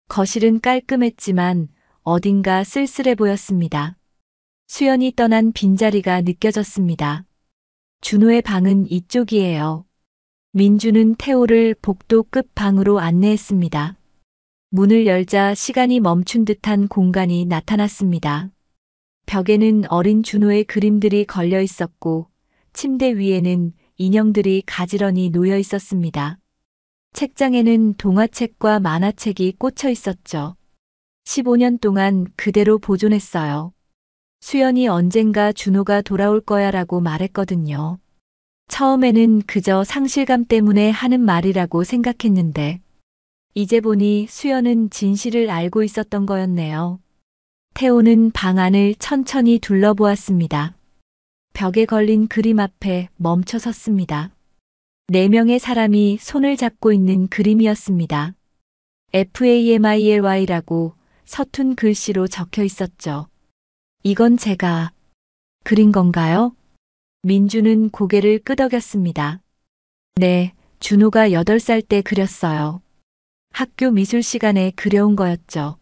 거실은 깔끔했지만 어딘가 쓸쓸해 보였습니다. 수연이 떠난 빈자리가 느껴졌습니다. 준호의 방은 이쪽이에요. 민주는 태호를 복도 끝 방으로 안내했습니다. 문을 열자 시간이 멈춘 듯한 공간이 나타났습니다. 벽에는 어린 준호의 그림들이 걸려 있었고 침대 위에는 인형들이 가지런히 놓여 있었습니다. 책장에는 동화책과 만화책이 꽂혀 있었죠. 15년 동안 그대로 보존했어요. 수연이 언젠가 준호가 돌아올 거야 라고 말했거든요. 처음에는 그저 상실감 때문에 하는 말이라고 생각했는데 이제 보니 수연은 진실을 알고 있었던 거였네요. 태호는 방 안을 천천히 둘러보았습니다. 벽에 걸린 그림 앞에 멈춰 섰습니다. 4명의 사람이 손을 잡고 있는 그림이었습니다. FAMILY라고 서툰 글씨로 적혀 있었죠. 이건 제가 그린 건가요? 민주는 고개를 끄덕였습니다. 네, 준호가 8살 때 그렸어요. 학교 미술 시간에 그려온 거였죠.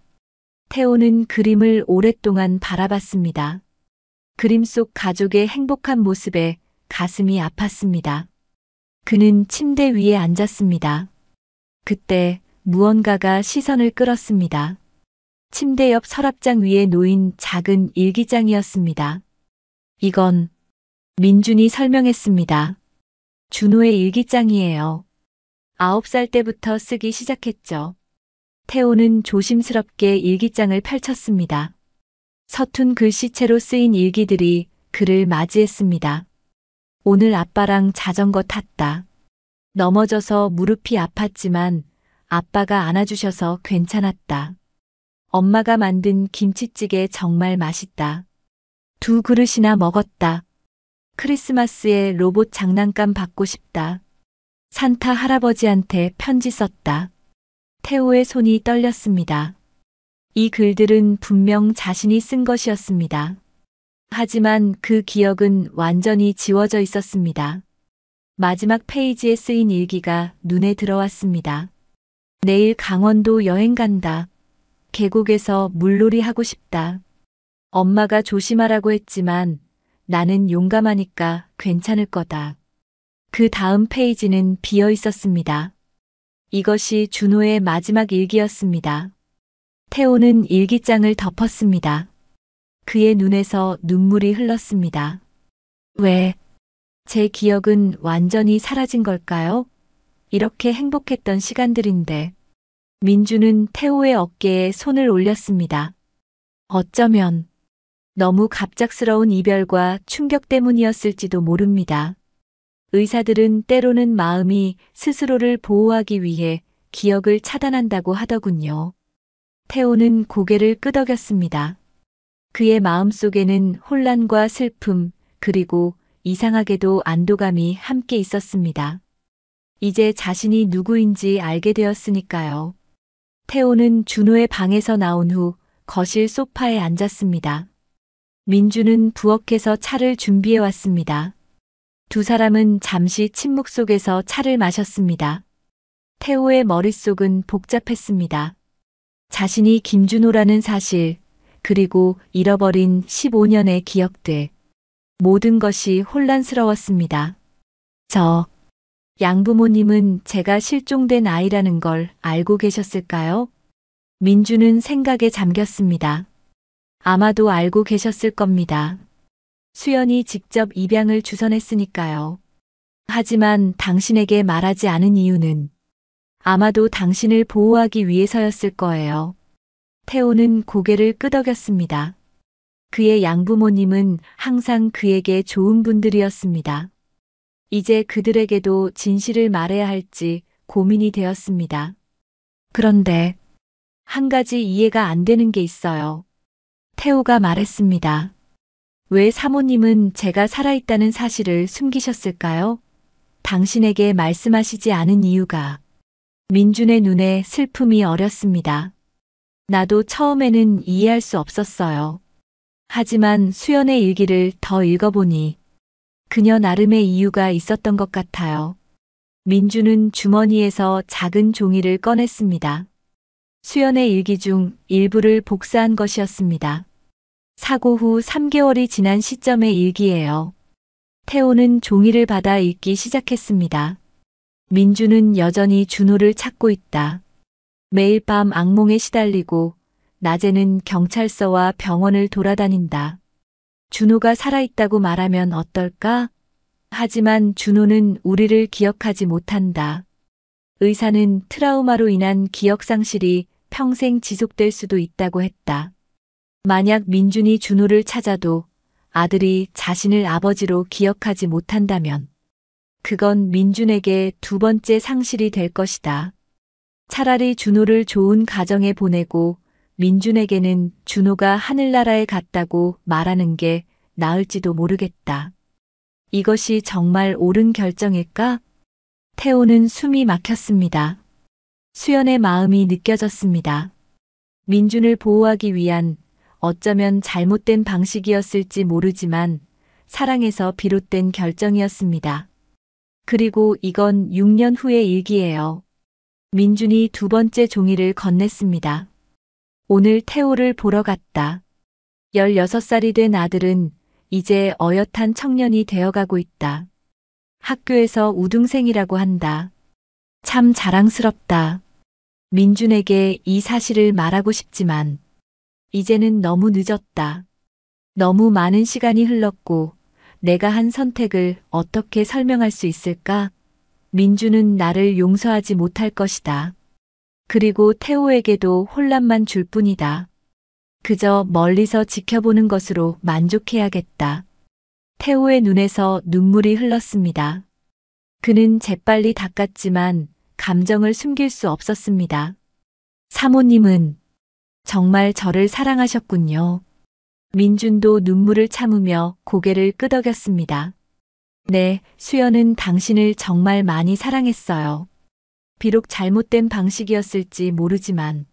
태호는 그림을 오랫동안 바라봤습니다. 그림 속 가족의 행복한 모습에 가슴이 아팠습니다. 그는 침대 위에 앉았습니다. 그때 무언가가 시선을 끌었습니다. 침대 옆 서랍장 위에 놓인 작은 일기장이었습니다. 이건 민준이 설명했습니다. 준호의 일기장이에요. 9살 때부터 쓰기 시작했죠. 태호는 조심스럽게 일기장을 펼쳤습니다. 서툰 글씨체로 쓰인 일기들이 그를 맞이했습니다. 오늘 아빠랑 자전거 탔다. 넘어져서 무릎이 아팠지만 아빠가 안아주셔서 괜찮았다. 엄마가 만든 김치찌개 정말 맛있다. 2 그릇이나 먹었다. 크리스마스에 로봇 장난감 받고 싶다. 산타 할아버지한테 편지 썼다. 태호의 손이 떨렸습니다. 이 글들은 분명 자신이 쓴 것이었습니다. 하지만 그 기억은 완전히 지워져 있었습니다. 마지막 페이지에 쓰인 일기가 눈에 들어왔습니다. 내일 강원도 여행 간다. 계곡에서 물놀이 하고 싶다. 엄마가 조심하라고 했지만 나는 용감하니까 괜찮을 거다. 그 다음 페이지는 비어 있었습니다. 이것이 준호의 마지막 일기였습니다. 태호는 일기장을 덮었습니다. 그의 눈에서 눈물이 흘렀습니다. 왜? 제 기억은 완전히 사라진 걸까요? 이렇게 행복했던 시간들인데. 민주는 태호의 어깨에 손을 올렸습니다. 어쩌면 너무 갑작스러운 이별과 충격 때문이었을지도 모릅니다. 의사들은 때로는 마음이 스스로를 보호하기 위해 기억을 차단한다고 하더군요. 태호는 고개를 끄덕였습니다. 그의 마음속에는 혼란과 슬픔, 그리고 이상하게도 안도감이 함께 있었습니다. 이제 자신이 누구인지 알게 되었으니까요. 태호는 준호의 방에서 나온 후 거실 소파에 앉았습니다. 민주는 부엌에서 차를 준비해 왔습니다. 2 사람은 잠시 침묵 속에서 차를 마셨습니다. 태호의 머릿속은 복잡했습니다. 자신이 김준호라는 사실, 그리고 잃어버린 15년의 기억들. 모든 것이 혼란스러웠습니다. 양부모님은 제가 실종된 아이라는 걸 알고 계셨을까요? 민주는 생각에 잠겼습니다. 아마도 알고 계셨을 겁니다. 수연이 직접 입양을 주선했으니까요. 하지만 당신에게 말하지 않은 이유는 아마도 당신을 보호하기 위해서였을 거예요. 태호는 고개를 끄덕였습니다. 그의 양부모님은 항상 그에게 좋은 분들이었습니다. 이제 그들에게도 진실을 말해야 할지 고민이 되었습니다. 그런데 한 가지 이해가 안 되는 게 있어요. 태호가 말했습니다. 왜 사모님은 제가 살아있다는 사실을 숨기셨을까요? 당신에게 말씀하시지 않은 이유가. 민준의 눈에 슬픔이 어렸습니다. 나도 처음에는 이해할 수 없었어요. 하지만 수연의 일기를 더 읽어보니 그녀 나름의 이유가 있었던 것 같아요. 민주는 주머니에서 작은 종이를 꺼냈습니다. 수연의 일기 중 일부를 복사한 것이었습니다. 사고 후 3개월이 지난 시점의 일기예요. 태호는 종이를 받아 읽기 시작했습니다. 민주는 여전히 준호를 찾고 있다. 매일 밤 악몽에 시달리고 낮에는 경찰서와 병원을 돌아다닌다. 준호가 살아있다고 말하면 어떨까? 하지만 준호는 우리를 기억하지 못한다. 의사는 트라우마로 인한 기억 상실이 평생 지속될 수도 있다고 했다. 만약 민준이 준호를 찾아도 아들이 자신을 아버지로 기억하지 못한다면 그건 민준에게 두 번째 상실이 될 것이다. 차라리 준호를 좋은 가정에 보내고 민준에게는 준호가 하늘나라에 갔다고 말하는 게 나을지도 모르겠다. 이것이 정말 옳은 결정일까? 태호는 숨이 막혔습니다. 수연의 마음이 느껴졌습니다. 민준을 보호하기 위한 어쩌면 잘못된 방식이었을지 모르지만 사랑에서 비롯된 결정이었습니다. 그리고 이건 6년 후의 일기예요. 민준이 두 번째 종이를 건넸습니다. 오늘 태호를 보러 갔다. 16살이 된 아들은 이제 어엿한 청년이 되어가고 있다. 학교에서 우등생이라고 한다. 참 자랑스럽다. 민준에게 이 사실을 말하고 싶지만 이제는 너무 늦었다. 너무 많은 시간이 흘렀고 내가 한 선택을 어떻게 설명할 수 있을까? 민준은 나를 용서하지 못할 것이다. 그리고 태호에게도 혼란만 줄 뿐이다. 그저 멀리서 지켜보는 것으로 만족해야겠다. 태호의 눈에서 눈물이 흘렀습니다. 그는 재빨리 닦았지만 감정을 숨길 수 없었습니다. 사모님은 정말 저를 사랑하셨군요. 민준도 눈물을 참으며 고개를 끄덕였습니다. 네, 수연은 당신을 정말 많이 사랑했어요. 비록 잘못된 방식이었을지 모르지만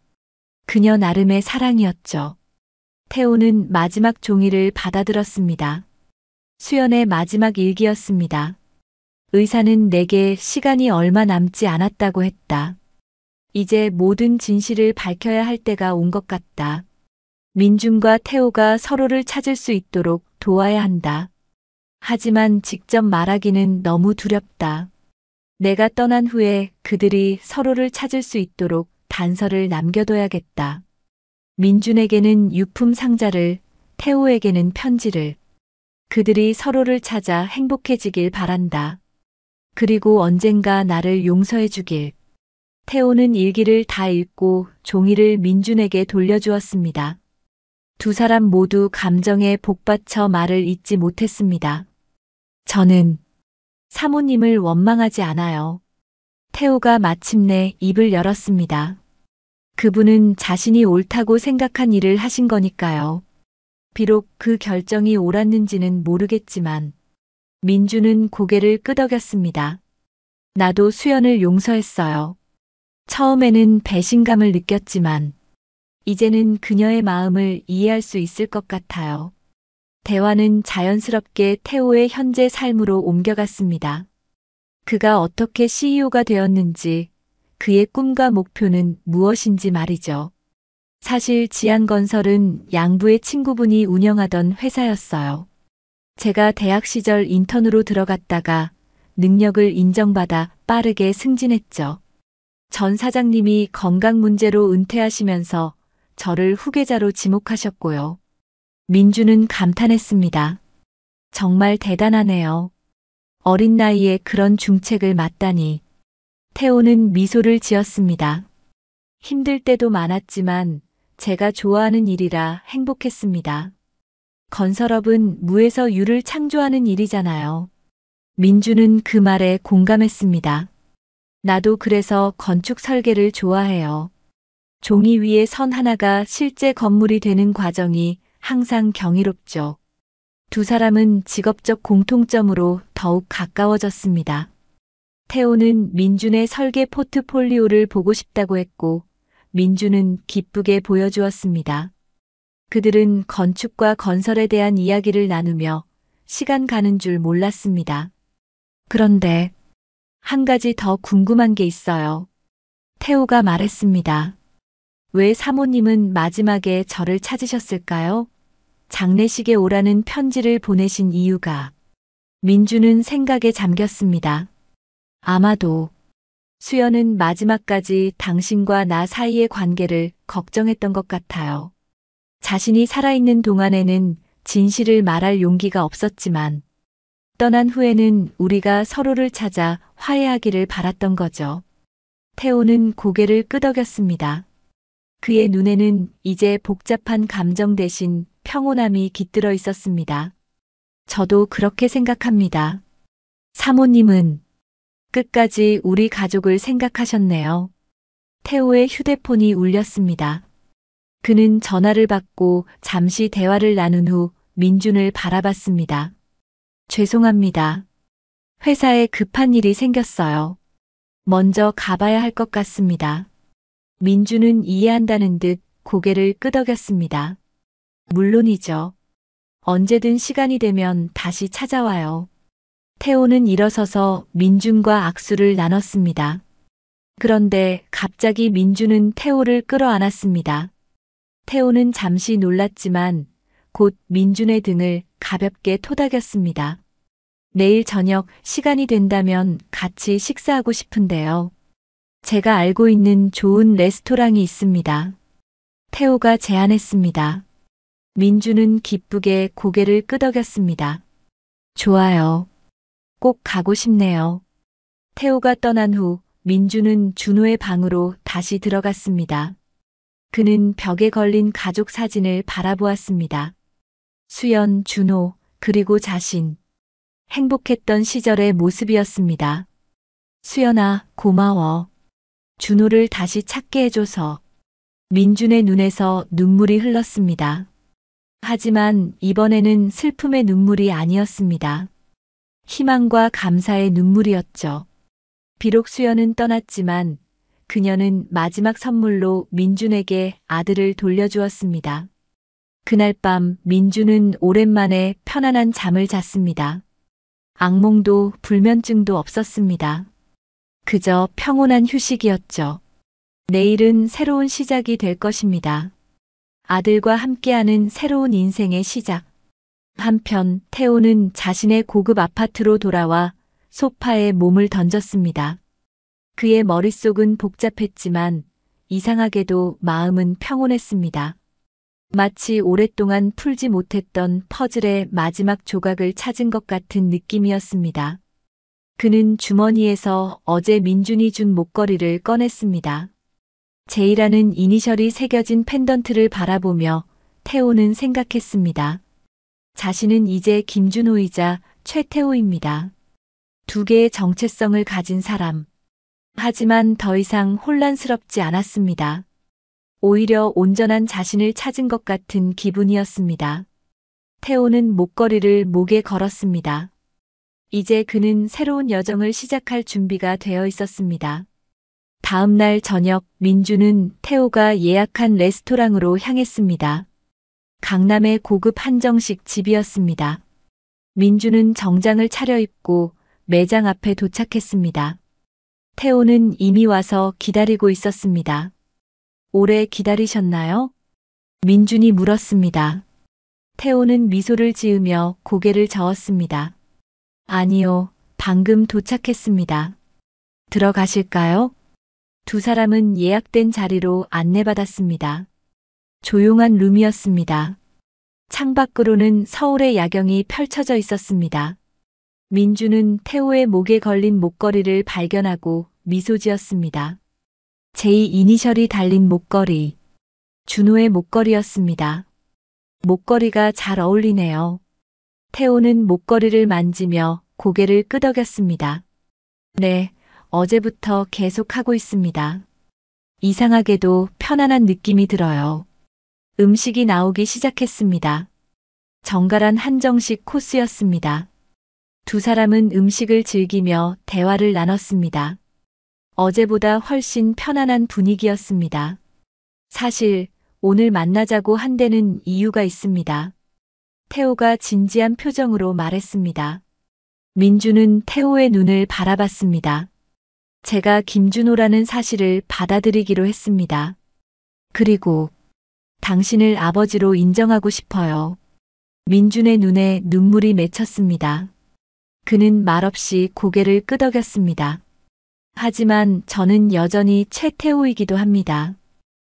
그녀 나름의 사랑이었죠. 태호는 마지막 종이를 받아들었습니다. 수연의 마지막 일기였습니다. 의사는 내게 시간이 얼마 남지 않았다고 했다. 이제 모든 진실을 밝혀야 할 때가 온 것 같다. 민준과 태호가 서로를 찾을 수 있도록 도와야 한다. 하지만 직접 말하기는 너무 두렵다. 내가 떠난 후에 그들이 서로를 찾을 수 있도록 단서를 남겨둬야겠다. 민준에게는 유품 상자를, 태호에게는 편지를. 그들이 서로를 찾아 행복해지길 바란다. 그리고 언젠가 나를 용서해 주길. 태호는 일기를 다 읽고 종이를 민준에게 돌려주었습니다. 두 사람 모두 감정에 복받쳐 말을 잇지 못했습니다. 저는 사모님을 원망하지 않아요. 태호가 마침내 입을 열었습니다. 그분은 자신이 옳다고 생각한 일을 하신 거니까요. 비록 그 결정이 옳았는지는 모르겠지만 민주는 고개를 끄덕였습니다. 나도 수연을 용서했어요. 처음에는 배신감을 느꼈지만 이제는 그녀의 마음을 이해할 수 있을 것 같아요. 대화는 자연스럽게 태호의 현재 삶으로 옮겨갔습니다. 그가 어떻게 CEO가 되었는지, 그의 꿈과 목표는 무엇인지 말이죠. 사실 지안건설은 양부의 친구분이 운영하던 회사였어요. 제가 대학 시절 인턴으로 들어갔다가 능력을 인정받아 빠르게 승진했죠. 전 사장님이 건강 문제로 은퇴하시면서 저를 후계자로 지목하셨고요. 민주는 감탄했습니다. 정말 대단하네요. 어린 나이에 그런 중책을 맡다니. 태호는 미소를 지었습니다. 힘들 때도 많았지만 제가 좋아하는 일이라 행복했습니다. 건설업은 무에서 유를 창조하는 일이잖아요. 민주는 그 말에 공감했습니다. 나도 그래서 건축 설계를 좋아해요. 종이 위에 선 하나가 실제 건물이 되는 과정이 항상 경이롭죠. 두 사람은 직업적 공통점으로 더욱 가까워졌습니다. 태호는 민준의 설계 포트폴리오를 보고 싶다고 했고, 민준은 기쁘게 보여주었습니다. 그들은 건축과 건설에 대한 이야기를 나누며 시간 가는 줄 몰랐습니다. 그런데 한 가지 더 궁금한 게 있어요. 태호가 말했습니다. 왜 사모님은 마지막에 저를 찾으셨을까요? 장례식에 오라는 편지를 보내신 이유가. 민주는 생각에 잠겼습니다. 아마도 수연은 마지막까지 당신과 나 사이의 관계를 걱정했던 것 같아요. 자신이 살아있는 동안에는 진실을 말할 용기가 없었지만 떠난 후에는 우리가 서로를 찾아 화해하기를 바랐던 거죠. 태호는 고개를 끄덕였습니다. 그의 눈에는 이제 복잡한 감정 대신 평온함이 깃들어 있었습니다. 저도 그렇게 생각합니다. 사모님은 끝까지 우리 가족을 생각하셨네요. 태호의 휴대폰이 울렸습니다. 그는 전화를 받고 잠시 대화를 나눈 후 민준을 바라봤습니다. 죄송합니다. 회사에 급한 일이 생겼어요. 먼저 가봐야 할 것 같습니다. 민준은 이해한다는 듯 고개를 끄덕였습니다. 물론이죠. 언제든 시간이 되면 다시 찾아와요. 태호는 일어서서 민준과 악수를 나눴습니다. 그런데 갑자기 민준은 태호를 끌어안았습니다. 태호는 잠시 놀랐지만 곧 민준의 등을 가볍게 토닥였습니다. 내일 저녁 시간이 된다면 같이 식사하고 싶은데요. 제가 알고 있는 좋은 레스토랑이 있습니다. 태호가 제안했습니다. 민준은 기쁘게 고개를 끄덕였습니다. 좋아요. 꼭 가고 싶네요. 태호가 떠난 후 민준은 준호의 방으로 다시 들어갔습니다. 그는 벽에 걸린 가족 사진을 바라보았습니다. 수연, 준호, 그리고 자신. 행복했던 시절의 모습이었습니다. 수연아, 고마워. 준호를 다시 찾게 해줘서. 민준의 눈에서 눈물이 흘렀습니다. 하지만 이번에는 슬픔의 눈물이 아니었습니다. 희망과 감사의 눈물이었죠. 비록 수연은 떠났지만 그녀는 마지막 선물로 민준에게 아들을 돌려주었습니다. 그날 밤 민준은 오랜만에 편안한 잠을 잤습니다. 악몽도 불면증도 없었습니다. 그저 평온한 휴식이었죠. 내일은 새로운 시작이 될 것입니다. 아들과 함께하는 새로운 인생의 시작. 한편 태호는 자신의 고급 아파트로 돌아와 소파에 몸을 던졌습니다. 그의 머릿속은 복잡했지만 이상하게도 마음은 평온했습니다. 마치 오랫동안 풀지 못했던 퍼즐의 마지막 조각을 찾은 것 같은 느낌이었습니다. 그는 주머니에서 어제 민준이 준 목걸이를 꺼냈습니다. 제이라는 이니셜이 새겨진 펜던트를 바라보며 태호는 생각했습니다. 자신은 이제 김준호이자 최태호입니다. 두 개의 정체성을 가진 사람. 하지만 더 이상 혼란스럽지 않았습니다. 오히려 온전한 자신을 찾은 것 같은 기분이었습니다. 태호는 목걸이를 목에 걸었습니다. 이제 그는 새로운 여정을 시작할 준비가 되어 있었습니다. 다음 날 저녁 민주는 태호가 예약한 레스토랑으로 향했습니다. 강남의 고급 한정식 집이었습니다. 민주는 정장을 차려입고 매장 앞에 도착했습니다. 태호는 이미 와서 기다리고 있었습니다. 오래 기다리셨나요? 민준이 물었습니다. 태호는 미소를 지으며 고개를 저었습니다. 아니요, 방금 도착했습니다. 들어가실까요? 두 사람은 예약된 자리로 안내받았습니다. 조용한 룸이었습니다. 창밖으로는 서울의 야경이 펼쳐져 있었습니다. 민주는 태호의 목에 걸린 목걸이를 발견하고 미소 지었습니다. 제이 이니셜이 달린 목걸이. 준호의 목걸이였습니다. 목걸이가 잘 어울리네요. 태호는 목걸이를 만지며 고개를 끄덕였습니다. 네, 어제부터 계속 하고 있습니다. 이상하게도 편안한 느낌이 들어요. 음식이 나오기 시작했습니다. 정갈한 한정식 코스였습니다. 두 사람은 음식을 즐기며 대화를 나눴습니다. 어제보다 훨씬 편안한 분위기였습니다. 사실 오늘 만나자고 한 데는 이유가 있습니다. 태호가 진지한 표정으로 말했습니다. 민주는 태호의 눈을 바라봤습니다. 제가 김준호라는 사실을 받아들이기로 했습니다. 그리고 당신을 아버지로 인정하고 싶어요. 민준의 눈에 눈물이 맺혔습니다. 그는 말없이 고개를 끄덕였습니다. 하지만 저는 여전히 최태호이기도 합니다.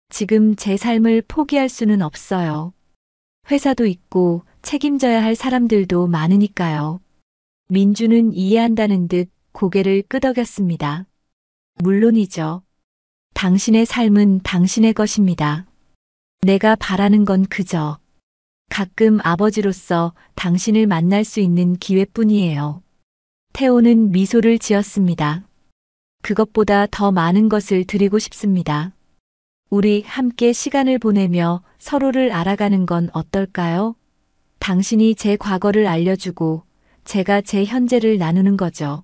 지금 제 삶을 포기할 수는 없어요. 회사도 있고 책임져야 할 사람들도 많으니까요. 민주는 이해한다는 듯 고개를 끄덕였습니다. 물론이죠. 당신의 삶은 당신의 것입니다. 내가 바라는 건 그저 가끔 아버지로서 당신을 만날 수 있는 기회뿐이에요. 태호는 미소를 지었습니다. 그것보다 더 많은 것을 드리고 싶습니다. 우리 함께 시간을 보내며 서로를 알아가는 건 어떨까요? 당신이 제 과거를 알려주고 제가 제 현재를 나누는 거죠.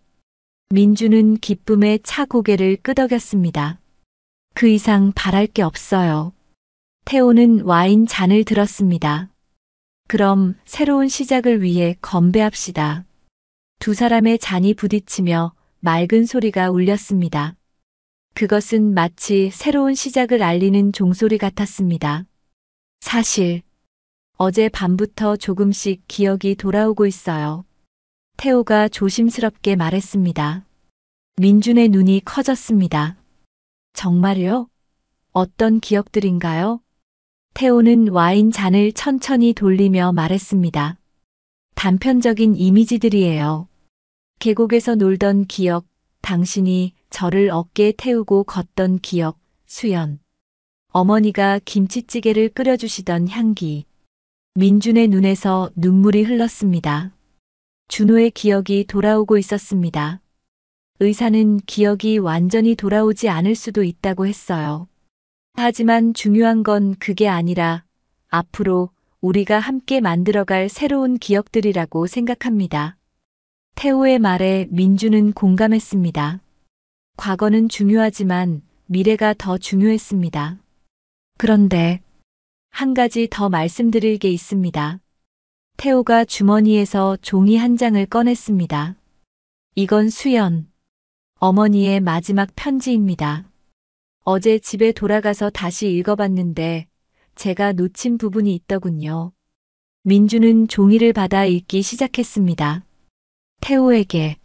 민주는 기쁨에 차 고개를 끄덕였습니다. 그 이상 바랄 게 없어요. 태호는 와인 잔을 들었습니다. 그럼 새로운 시작을 위해 건배합시다. 두 사람의 잔이 부딪히며 맑은 소리가 울렸습니다. 그것은 마치 새로운 시작을 알리는 종소리 같았습니다. 사실 어제 밤부터 조금씩 기억이 돌아오고 있어요. 태호가 조심스럽게 말했습니다. 민준의 눈이 커졌습니다. 정말요? 어떤 기억들인가요? 태호는 와인 잔을 천천히 돌리며 말했습니다. 단편적인 이미지들이에요. 계곡에서 놀던 기억, 당신이 저를 어깨에 태우고 걷던 기억, 수연. 어머니가 김치찌개를 끓여주시던 향기. 민준의 눈에서 눈물이 흘렀습니다. 준호의 기억이 돌아오고 있었습니다. 의사는 기억이 완전히 돌아오지 않을 수도 있다고 했어요. 하지만 중요한 건 그게 아니라 앞으로 우리가 함께 만들어갈 새로운 기억들이라고 생각합니다. 태호의 말에 민주는 공감했습니다. 과거는 중요하지만 미래가 더 중요했습니다. 그런데 한 가지 더 말씀드릴 게 있습니다. 태호가 주머니에서 종이 한 장을 꺼냈습니다. 이건 수연, 어머니의 마지막 편지입니다. 어제 집에 돌아가서 다시 읽어봤는데 제가 놓친 부분이 있더군요. 민주는 종이를 받아 읽기 시작했습니다. 태호에게,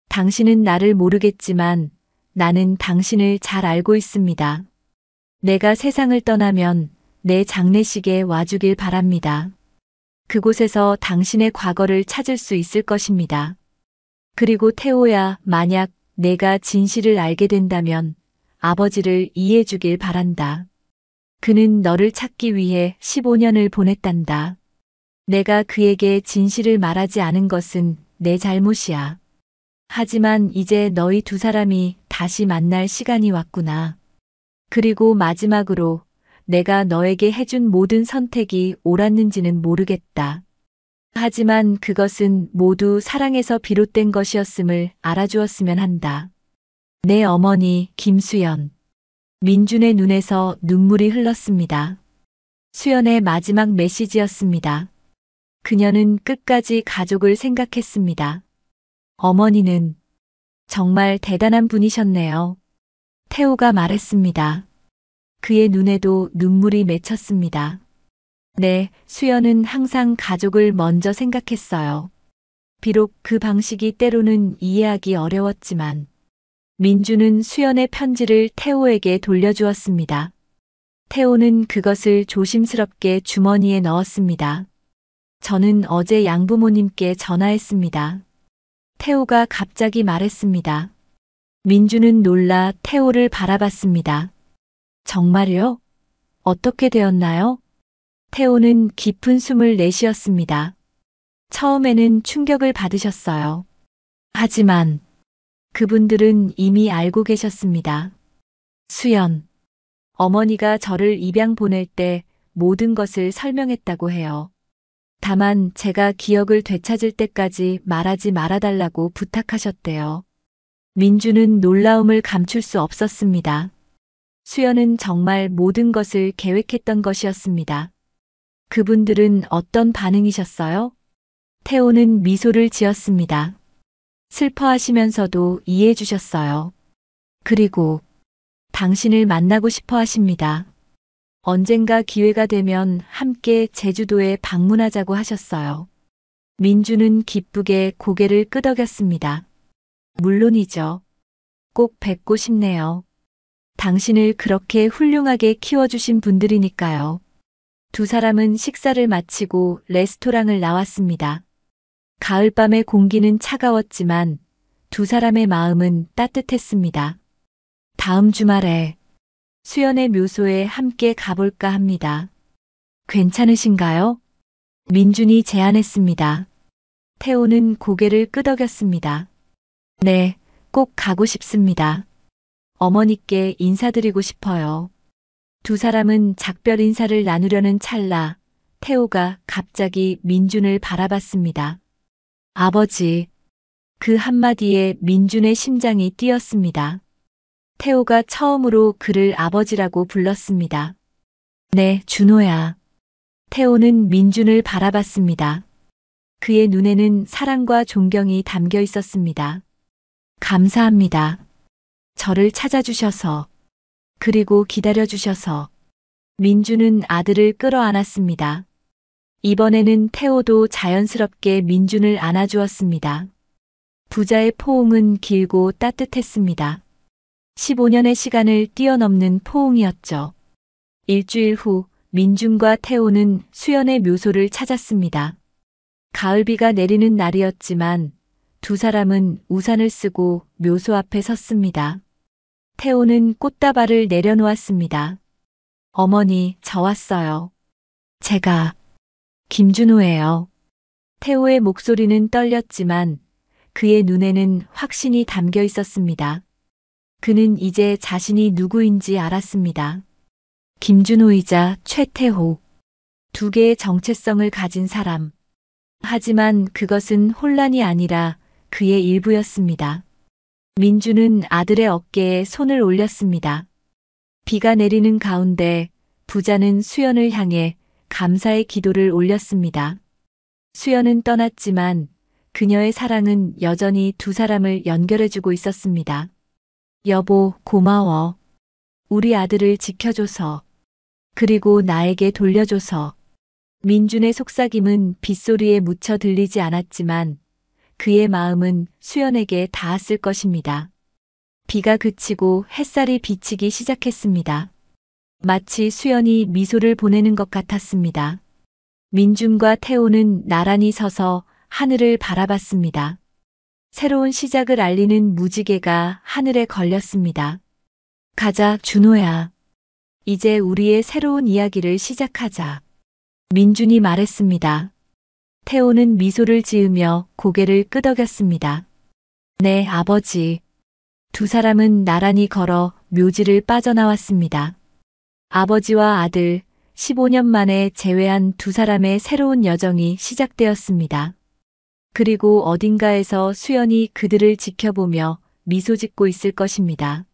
당신은 나를 모르겠지만 나는 당신을 잘 알고 있습니다. 내가 세상을 떠나면 내 장례식에 와주길 바랍니다. 그곳에서 당신의 과거를 찾을 수 있을 것입니다. 그리고 태호야, 만약 내가 진실을 알게 된다면 아버지를 이해해 주길 바란다. 그는 너를 찾기 위해 15년을 보냈단다. 내가 그에게 진실을 말하지 않은 것은 내 잘못이야. 하지만 이제 너희 두 사람이 다시 만날 시간이 왔구나. 그리고 마지막으로 내가 너에게 해준 모든 선택이 옳았는지는 모르겠다. 하지만 그것은 모두 사랑에서 비롯된 것이었음을 알아주었으면 한다. 내 어머니 김수연. 민준의 눈에서 눈물이 흘렀습니다. 수연의 마지막 메시지였습니다. 그녀는 끝까지 가족을 생각했습니다. 어머니는 정말 대단한 분이셨네요. 태호가 말했습니다. 그의 눈에도 눈물이 맺혔습니다. 네, 수연은 항상 가족을 먼저 생각했어요. 비록 그 방식이 때로는 이해하기 어려웠지만 민주는 수연의 편지를 태호에게 돌려주었습니다. 태호는 그것을 조심스럽게 주머니에 넣었습니다. 저는 어제 양부모님께 전화했습니다. 태호가 갑자기 말했습니다. 민주는 놀라 태호를 바라봤습니다. 정말요? 어떻게 되었나요? 태호는 깊은 숨을 내쉬었습니다. 처음에는 충격을 받으셨어요. 하지만 그분들은 이미 알고 계셨습니다. 수연, 어머니가 저를 입양 보낼 때 모든 것을 설명했다고 해요. 다만 제가 기억을 되찾을 때까지 말하지 말아달라고 부탁하셨대요. 민주는 놀라움을 감출 수 없었습니다. 수연은 정말 모든 것을 계획했던 것이었습니다. 그분들은 어떤 반응이셨어요? 태호는 미소를 지었습니다. 슬퍼하시면서도 이해해 주셨어요. 그리고 당신을 만나고 싶어 하십니다. 언젠가 기회가 되면 함께 제주도에 방문하자고 하셨어요. 민주는 기쁘게 고개를 끄덕였습니다. 물론이죠. 꼭 뵙고 싶네요. 당신을 그렇게 훌륭하게 키워주신 분들이니까요. 두 사람은 식사를 마치고 레스토랑을 나왔습니다. 가을밤의 공기는 차가웠지만 두 사람의 마음은 따뜻했습니다. 다음 주말에 수연의 묘소에 함께 가볼까 합니다. 괜찮으신가요? 민준이 제안했습니다. 태호는 고개를 끄덕였습니다. 네, 꼭 가고 싶습니다. 어머니께 인사드리고 싶어요. 두 사람은 작별 인사를 나누려는 찰나 태호가 갑자기 민준을 바라봤습니다. 아버지. 그 한마디에 민준의 심장이 뛰었습니다. 태호가 처음으로 그를 아버지라고 불렀습니다. 네, 준호야. 태호는 민준을 바라봤습니다. 그의 눈에는 사랑과 존경이 담겨 있었습니다. 감사합니다. 저를 찾아주셔서, 그리고 기다려주셔서. 민준은 아들을 끌어안았습니다. 이번에는 태호도 자연스럽게 민준을 안아주었습니다. 부자의 포옹은 길고 따뜻했습니다. 15년의 시간을 뛰어넘는 포옹이었죠. 일주일 후 민준과 태호는 수연의 묘소를 찾았습니다. 가을비가 내리는 날이었지만 두 사람은 우산을 쓰고 묘소 앞에 섰습니다. 태호는 꽃다발을 내려놓았습니다. 어머니, 저 왔어요. 제가 김준호예요. 태호의 목소리는 떨렸지만 그의 눈에는 확신이 담겨 있었습니다. 그는 이제 자신이 누구인지 알았습니다. 김준호이자 최태호. 두 개의 정체성을 가진 사람. 하지만 그것은 혼란이 아니라 그의 일부였습니다. 민주는 아들의 어깨에 손을 올렸습니다. 비가 내리는 가운데 부자는 수연을 향해 감사의 기도를 올렸습니다. 수연은 떠났지만 그녀의 사랑은 여전히 두 사람을 연결해주고 있었습니다. 여보, 고마워. 우리 아들을 지켜줘서. 그리고 나에게 돌려줘서. 민준의 속삭임은 빗소리에 묻혀 들리지 않았지만 그의 마음은 수연에게 닿았을 것입니다. 비가 그치고 햇살이 비치기 시작했습니다. 마치 수연이 미소를 보내는 것 같았습니다. 민준과 태호는 나란히 서서 하늘을 바라봤습니다. 새로운 시작을 알리는 무지개가 하늘에 걸렸습니다. 가자, 준호야. 이제 우리의 새로운 이야기를 시작하자. 민준이 말했습니다. 태호는 미소를 지으며 고개를 끄덕였습니다. 네, 아버지. 두 사람은 나란히 걸어 묘지를 빠져나왔습니다. 아버지와 아들, 15년 만에 재회한 두 사람의 새로운 여정이 시작되었습니다. 그리고 어딘가에서 수연이 그들을 지켜보며 미소 짓고 있을 것입니다.